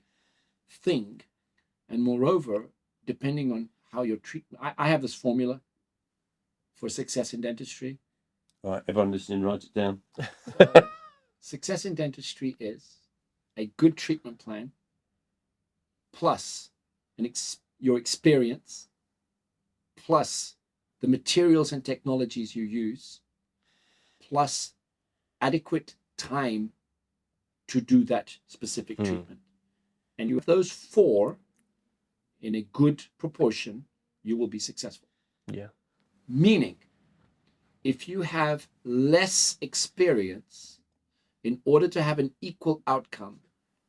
thing. And moreover, depending on how your treatment, I have this formula for success in dentistry. All right, everyone listening, write it down. Success in dentistry is a good treatment plan plus your experience plus the materials and technologies you use plus adequate time to do that specific treatment. And you have those four in a good proportion, you will be successful. Yeah. Meaning, if you have less experience, in order to have an equal outcome,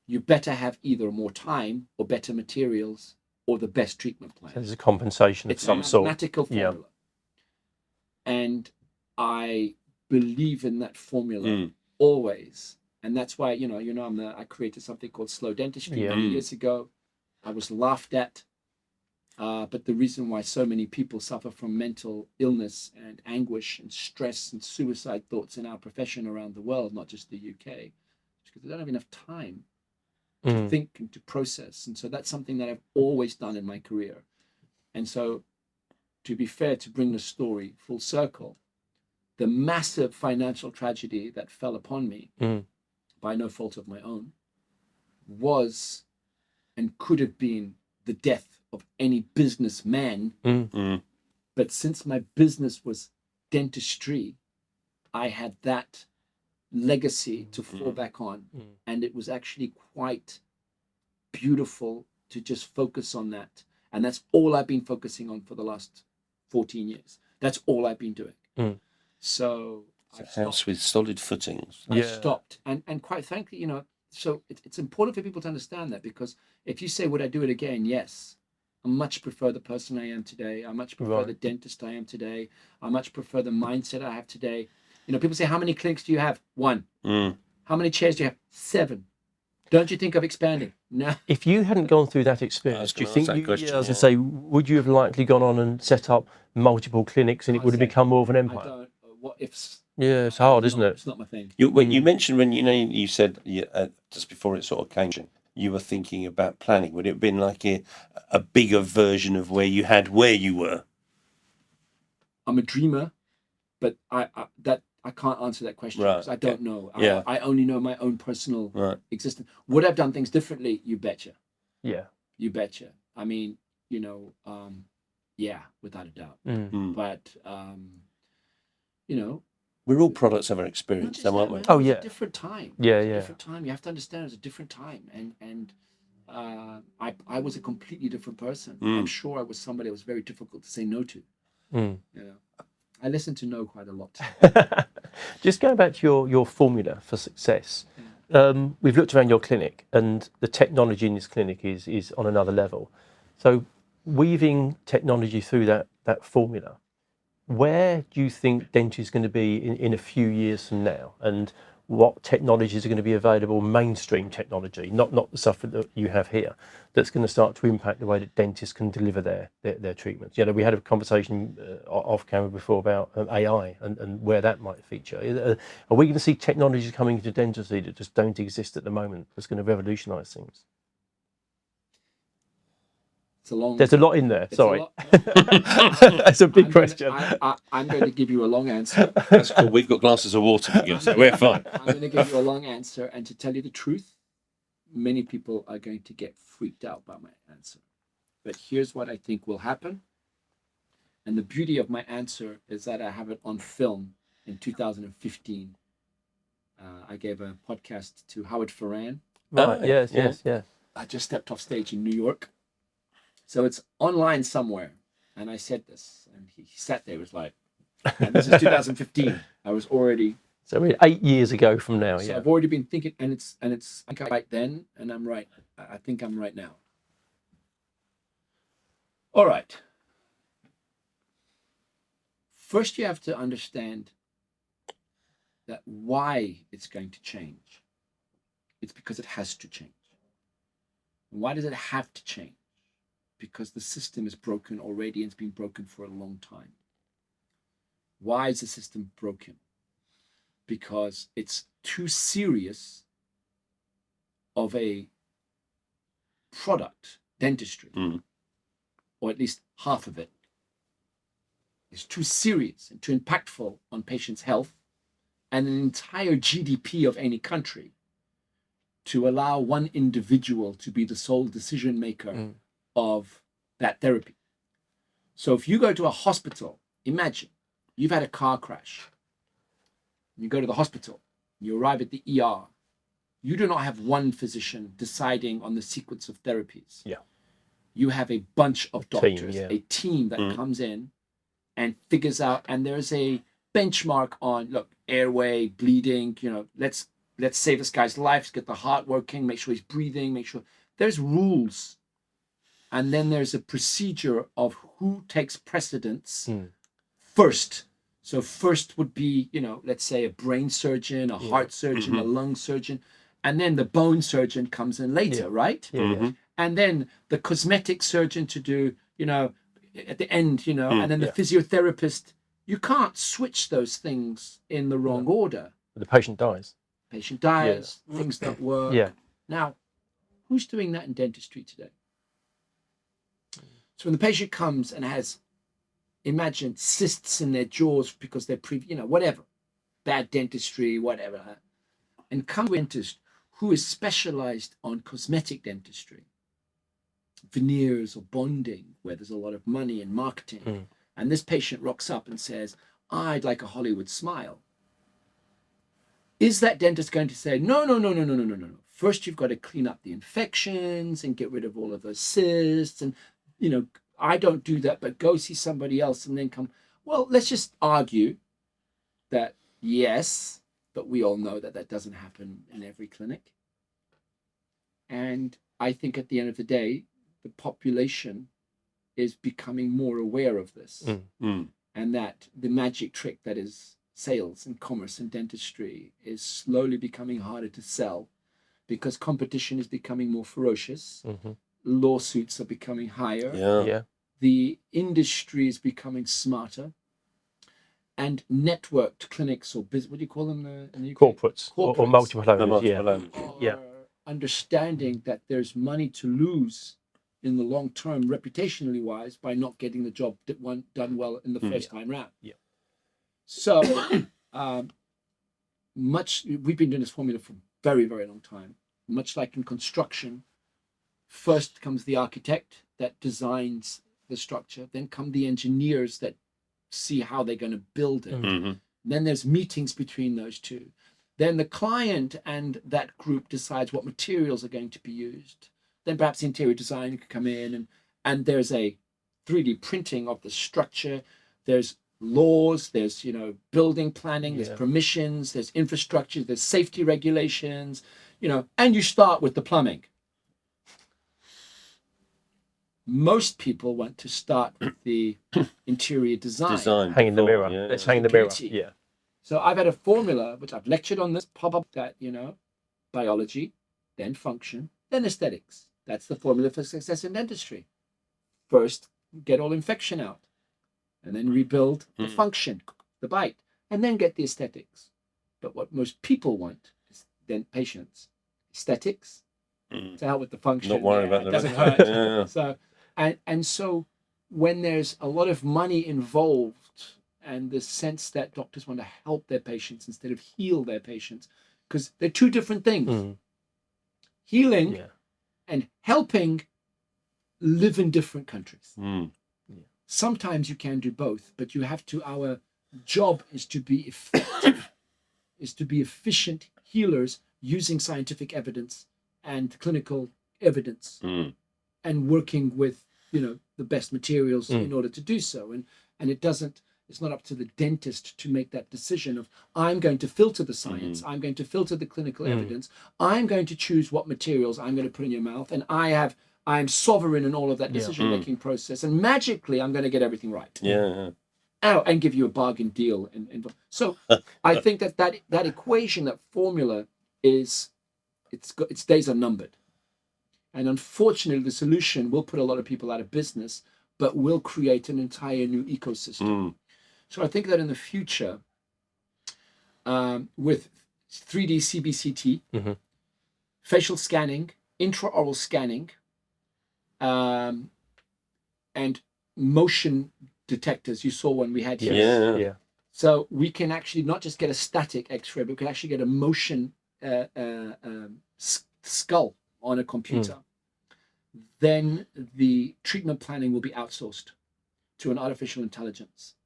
you better have either more time or better materials or the best treatment plan. So there's a compensation of some sort. It's a mathematical formula. Yeah. And I believe in that formula always. And that's why, I created something called slow dentistry many years ago. I was laughed at But the reason why so many people suffer from mental illness and anguish and stress and suicide thoughts in our profession around the world, not just the UK, is because they don't have enough time to think and to process. And so that's something that I've always done in my career. And so, to be fair, to bring the story full circle, the massive financial tragedy that fell upon me by no fault of my own was and could have been the death of any businessman. But since my business was dentistry, I had that legacy to fall back on. And it was actually quite beautiful to just focus on that. And that's all I've been focusing on for the last 14 years. That's all I've been doing. So it's a house with solid footings. I stopped. And quite frankly, so it's important for people to understand that, because if you say, would I do it again? Yes. I much prefer the person I am today. I much prefer the dentist I am today. I much prefer the mindset I have today. People say, how many clinics do you have? 1. How many chairs do you have? 7. Don't you think of expanding? No. If you hadn't gone through that experience, do you think say, would you have likely gone on and set up multiple clinics and it would have become more of an empire? I don't. What ifs? Yeah, it's hard, isn't it? It's not my thing. You mentioned when you said just before it sort of came, you were thinking about planning. Would it have been like a bigger version of where you were? I'm a dreamer, but I can't answer that question because I don't know. I only know my own personal existence. Would I have done things differently? You betcha. Yeah. You betcha. I mean, yeah, without a doubt. But, we're all products of our experience, aren't we? Oh, yeah. It's a different time. Yeah, It's a different time. You have to understand it's a different time. And I was a completely different person. I'm sure I was somebody that was very difficult to say no to. I listen to no quite a lot. Just going back to your formula for success, we've looked around your clinic and the technology in this clinic is on another level. So weaving technology through that formula, where do you think dentistry is going to be in a few years from now? And what technologies are going to be available, mainstream technology, not the stuff that you have here, that's going to start to impact the way that dentists can deliver their treatments? We had a conversation off camera before about AI and where that might feature. Are we going to see technologies coming into dentistry that just don't exist at the moment that's going to revolutionise things? There's a lot in there. Sorry. That's a big question. I'm going to give you a long answer. That's cool. We've got glasses of water, so we're fine. I'm going to give you a long answer. And to tell you the truth, many people are going to get freaked out by my answer. But here's what I think will happen. And the beauty of my answer is that I have it on film in 2015. I gave a podcast to Howard Ferran. Right. Yes. I just stepped off stage in New York. So it's online somewhere. And I said this, and he sat there, was like, and this is 2015. I was already... So 8 years ago from now, so I've already been thinking, and it's right then, and I'm right. I think I'm right now. All right. First, you have to understand that why it's going to change. It's because it has to change. And why does it have to change? Because the system is broken already and it's been broken for a long time. Why is the system broken? Because it's too serious of a product, dentistry, or at least half of it. It's too serious and too impactful on patients' health and an entire GDP of any country to allow one individual to be the sole decision maker of that therapy. So if you go to a hospital, imagine you've had a car crash. You go to the hospital, you arrive at the ER. You do not have one physician deciding on the sequence of therapies. Yeah. You have a bunch of doctors, a team that comes in and figures out, and there's a benchmark on, look, airway, bleeding, let's save this guy's life, let's get the heart working, make sure he's breathing, make sure there's rules. And then there's a procedure of who takes precedence first. So first would be, let's say a brain surgeon, a heart surgeon, a lung surgeon, and then the bone surgeon comes in later, right? and then the cosmetic surgeon to do, at the end, and then the physiotherapist. You can't switch those things in the wrong order. The patient dies. Patient dies, things don't work. Yeah. Now, who's doing that in dentistry today? So when the patient comes and has, imagine, cysts in their jaws because they're whatever, bad dentistry, whatever, and come to a dentist who is specialized on cosmetic dentistry, veneers or bonding, where there's a lot of money in marketing, and this patient rocks up and says, I'd like a Hollywood smile. Is that dentist going to say, no. First, you've got to clean up the infections and get rid of all of those cysts. And, I don't do that, but go see somebody else and then come. Well, let's just argue that, yes, but we all know that that doesn't happen in every clinic. And I think at the end of the day, the population is becoming more aware of this. And that the magic trick that is sales and commerce and dentistry is slowly becoming harder to sell because competition is becoming more ferocious. Lawsuits are becoming higher. The industry is becoming smarter. And networked clinics, or what do you call them in the UK? Corporates. Or multiple owners. Are understanding that there's money to lose in the long term, reputationally wise, by not getting the job done well in the first time round. So we've been doing this formula for a very, very long time. Much like in construction, first comes the architect that designs the structure, then come the engineers that see how they're going to build it. Then there's meetings between those two. Then the client and that group decides what materials are going to be used. Then perhaps the interior design can come in, and there's a 3D printing of the structure. There's laws, there's building planning, there's permissions, there's infrastructure, there's safety regulations, and you start with the plumbing. Most people want to start with the interior design. Hang in the mirror. Let's hang in the mirror. Yeah. So I've had a formula, which I've lectured on this, pop up that, biology, then function, then aesthetics. That's the formula for success in dentistry. First, get all infection out, and then rebuild the function, the bite, and then get the aesthetics. But what most people want is then patients. Aesthetics, to hell with the function. Not worry about the doesn't hurt. So, and so when there's a lot of money involved and the sense that doctors want to help their patients instead of heal their patients, because they're two different things. Healing and helping live in different countries. Sometimes you can do both, but you have to, our job is to be effective, is to be efficient healers using scientific evidence and clinical evidence and working with, the best materials in order to do so. And it's not up to the dentist to make that decision of, I'm going to filter the science, I'm going to filter the clinical evidence, I'm going to choose what materials I'm going to put in your mouth, and I'm sovereign in all of that decision-making process, and magically I'm going to get everything right. And give you a bargain deal. And so I think that equation, that formula its days are numbered. And unfortunately, the solution will put a lot of people out of business, but will create an entire new ecosystem. So I think that in the future, with 3D CBCT, facial scanning, intraoral scanning, and motion detectors, you saw one we had here. So we can actually not just get a static X-ray, but we can actually get a motion skull on a computer. Then the treatment planning will be outsourced to an artificial intelligence.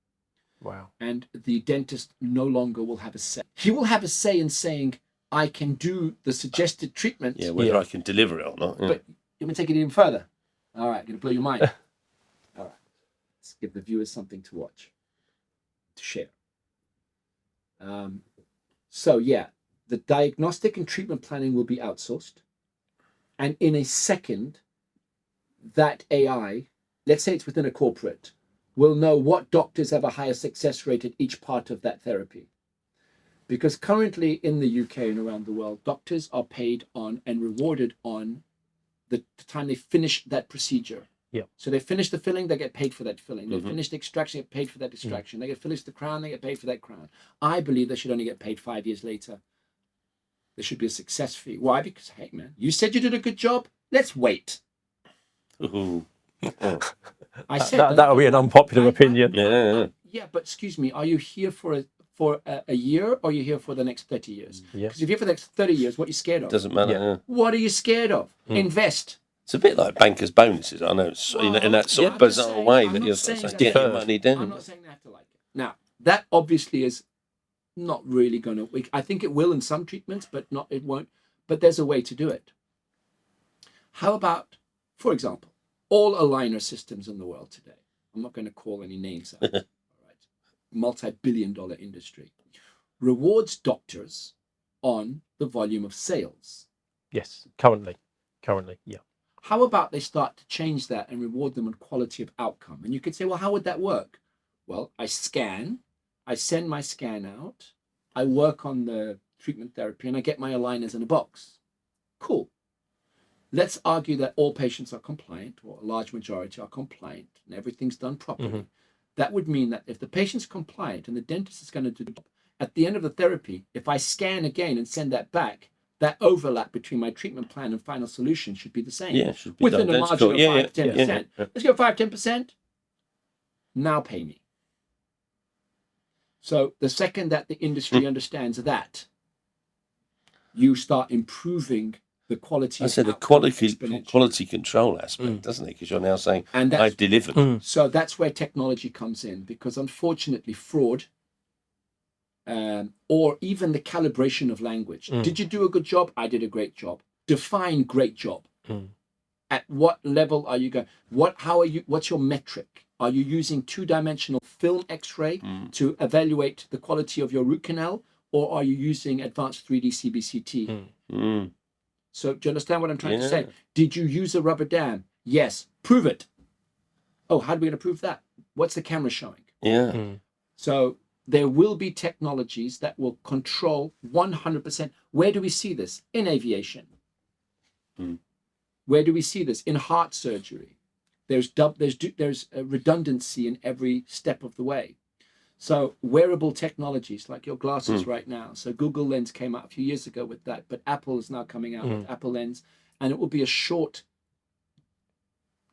Wow. And the dentist no longer will have a say. He will have a say in saying, I can do the suggested treatment. Whether I can deliver it or not. But you can take it even further. All right, going to blow your mind. All right. Let's give the viewers something to watch, to share. The diagnostic and treatment planning will be outsourced. And in a second, that AI, let's say it's within a corporate, will know what doctors have a higher success rate at each part of that therapy. Because currently in the UK and around the world, doctors are paid on and rewarded on the time they finish that procedure. Yeah. So they finish the filling, they get paid for that filling. They finish the extraction, they get paid for that extraction. They finish the crown, they get paid for that crown. I believe they should only get paid 5 years later. There should be a success fee. Why? Because, hey, man, you said you did a good job. Let's wait. Ooh. I said that'll be an unpopular opinion. Yeah, but excuse me, are you here for a year, or are you here for the next 30 years? Yeah. Because if you're here for the next 30 years, what are you scared of? Doesn't matter. Yeah. What are you scared of? Invest. It's a bit like bankers' bonuses. I know, it's in that sort of bizarre way that you're saying, get your money down. I'm not saying they have to like it. Now, that obviously is not really going to. I think it will in some treatments, but it won't. But there's a way to do it. How about, for example, all aligner systems in the world today? I'm not going to call any names out. All right. Multi-billion-dollar industry rewards doctors on the volume of sales. Yes, currently, yeah. How about they start to change that and reward them on quality of outcome? And you could say, well, how would that work? Well, I scan, I send my scan out, I work on the treatment therapy, and I get my aligners in a box. Cool. Let's argue that all patients are compliant, or a large majority are compliant, and everything's done properly. That would mean that if the patient's compliant and the dentist is going to do the job, at the end of the therapy, if I scan again and send that back, that overlap between my treatment plan and final solution should be the same. Yeah, should be within a margin of 5 to 10%. Yeah. Let's go 5-10%. Now pay me. So the second that the industry understands that, you start improving the quality. I said the quality control aspect, doesn't it? Because you're now saying, I've delivered. So that's where technology comes in, because unfortunately fraud, or even the calibration of language. Did you do a good job? I did a great job. Define great job. At what level are you going? What's your metric? Are you using 2-dimensional film X-ray to evaluate the quality of your root canal, or are you using advanced 3D CBCT? So do you understand what I'm trying to say? Did you use a rubber dam? Yes. Prove it. Oh, how are we going to prove that? What's the camera showing? So there will be technologies that will control 100%. Where do we see this? In aviation. Where do we see this? In heart surgery. There's a redundancy in every step of the way. So wearable technologies like your glasses right now. So Google Lens came out a few years ago with that, but Apple is now coming out with Apple Lens, and it will be a short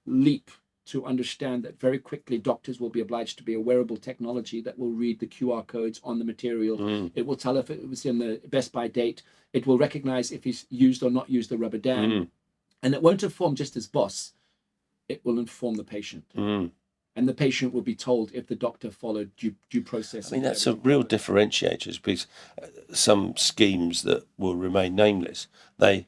leap to understand that very quickly doctors will be obliged to be a wearable technology that will read the QR codes on the material. It will tell if it was in the Best By date. It will recognize if he's used or not used the rubber dam. And it won't inform just his boss. It will inform the patient. And the patient will be told if the doctor followed due process. I mean, that's a real differentiator, because some schemes that will remain nameless, they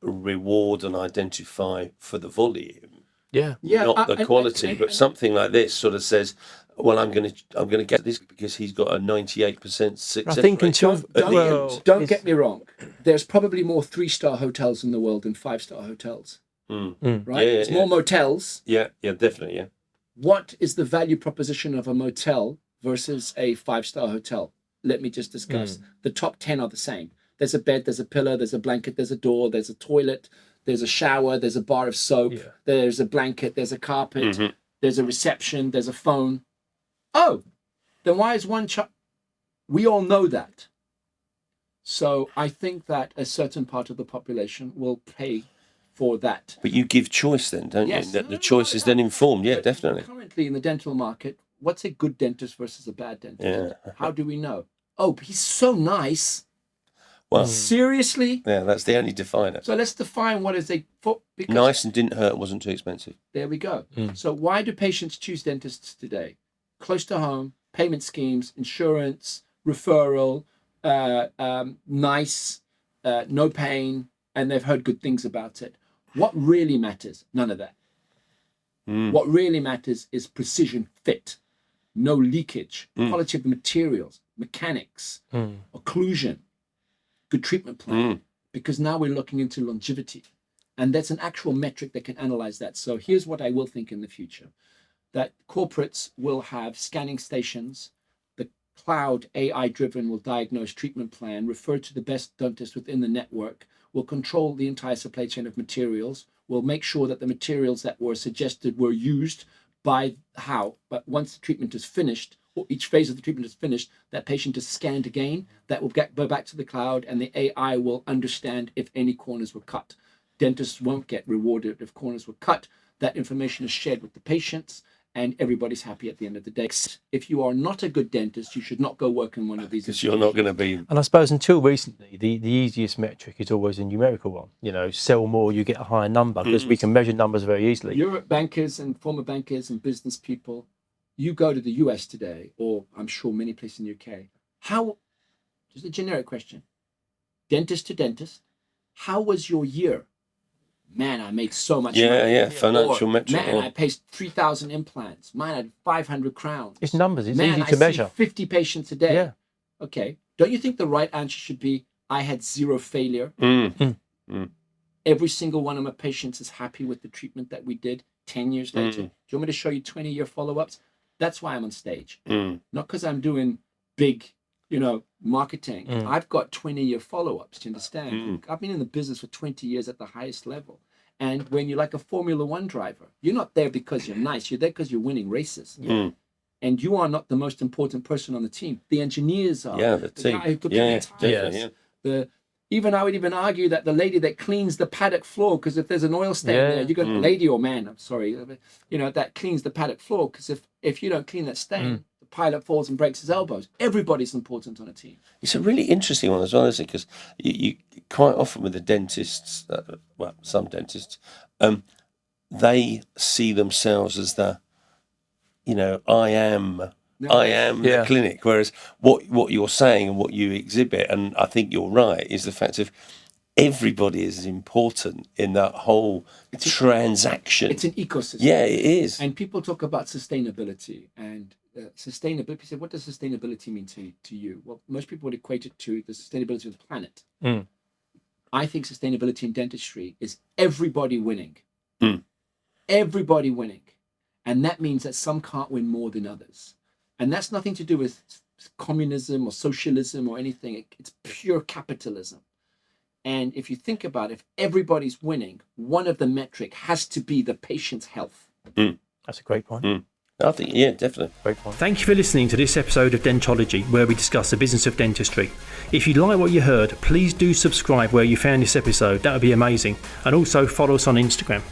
reward and identify for the volume. Not the quality, but something like this sort of says, well, I'm going to get this because he's got a 98% success I think rate. Don't get me wrong. There's probably more 3-star hotels in the world than 5-star hotels. Right? There's more motels. Yeah, definitely, yeah. What is the value proposition of a motel versus a 5-star hotel? Let me just discuss. The top 10 are the same. There's a bed, there's a pillow, there's a blanket, there's a door, there's a toilet, there's a shower, there's a bar of soap, there's a blanket, there's a carpet, there's a reception, there's a phone. Oh, then why is one We all know that. So I think that a certain part of the population will pay for that. But you give choice then, don't you? The choice is then informed. Yeah, definitely. Currently in the dental market, what's a good dentist versus a bad dentist? How do we know? Oh, he's so nice. Well, seriously? Yeah, that's the only definer. So let's define what is because nice and didn't hurt, wasn't too expensive. There we go. So why do patients choose dentists today? Close to home, payment schemes, insurance, referral, nice, no pain, and they've heard good things about it. What really matters? None of that. What really matters is precision fit, no leakage, quality of the materials, mechanics, occlusion, good treatment plan, because now we're looking into longevity. And that's an actual metric that can analyze that. So here's what I will think in the future, that corporates will have scanning stations. The cloud AI-driven will diagnose treatment plan, refer to the best dentist within the network, will control the entire supply chain of materials, will make sure that the materials that were suggested were used by how. But once the treatment is finished, or each phase of the treatment is finished, that patient is scanned again, that will go back to the cloud, and the AI will understand if any corners were cut. Dentists won't get rewarded if corners were cut. That information is shared with the patients, and everybody's happy at the end of the day. If you are not a good dentist, you should not go work in one of these. Because you're not going to be. And I suppose until recently, the easiest metric is always a numerical one. You know, sell more, you get a higher number, because we can measure numbers very easily. Europe bankers and former bankers and business people, you go to the US today, or I'm sure many places in the UK, just a generic question, dentist to dentist, how was your year? Man, I make so much money. Financial metric. Man, I paid 3,000 implants. Man, I had 500 crowns. It's numbers. It's Man, easy to measure. See 50 patients a day. Yeah. Okay. Don't you think the right answer should be, I had 0 failure? Every single one of my patients is happy with the treatment that we did 10 years later. Do you want me to show you 20-year follow-ups? That's why I'm on stage. Not because I'm doing big, marketing. I've got 20-year follow-ups, do you understand? I've been in the business for 20 years at the highest level. And when you're like a Formula One driver, you're not there because you're nice. You're there because you're winning races. And you are not the most important person on the team. The engineers are. Yeah, the team. Guy who put the tires. I would even argue that the lady that cleans the paddock floor, because if there's an oil stain there, you got a lady or man, I'm sorry, that cleans the paddock floor, because if you don't clean that stain, the pilot falls and breaks his elbows. Everybody's important on a team. It's a really interesting one as well, isn't it? Because you quite often with the dentists, some dentists, they see themselves as I am the clinic. Whereas what you're saying and what you exhibit, and I think you're right, is the fact of everybody is important in that whole transaction. It's an ecosystem. Yeah, it is. And people talk about sustainability and sustainability. People say, what does sustainability mean to you? Well, most people would equate it to the sustainability of the planet. I think sustainability in dentistry is everybody winning. Everybody winning. And that means that some can't win more than others. And that's nothing to do with communism or socialism or anything. It's pure capitalism. And if you think about it, if everybody's winning, one of the metric has to be the patient's health. That's a great point. I think, definitely. Great point. Thank you for listening to this episode of Dentology, where we discuss the business of dentistry. If you like what you heard, please do subscribe where you found this episode. That would be amazing. And also follow us on Instagram.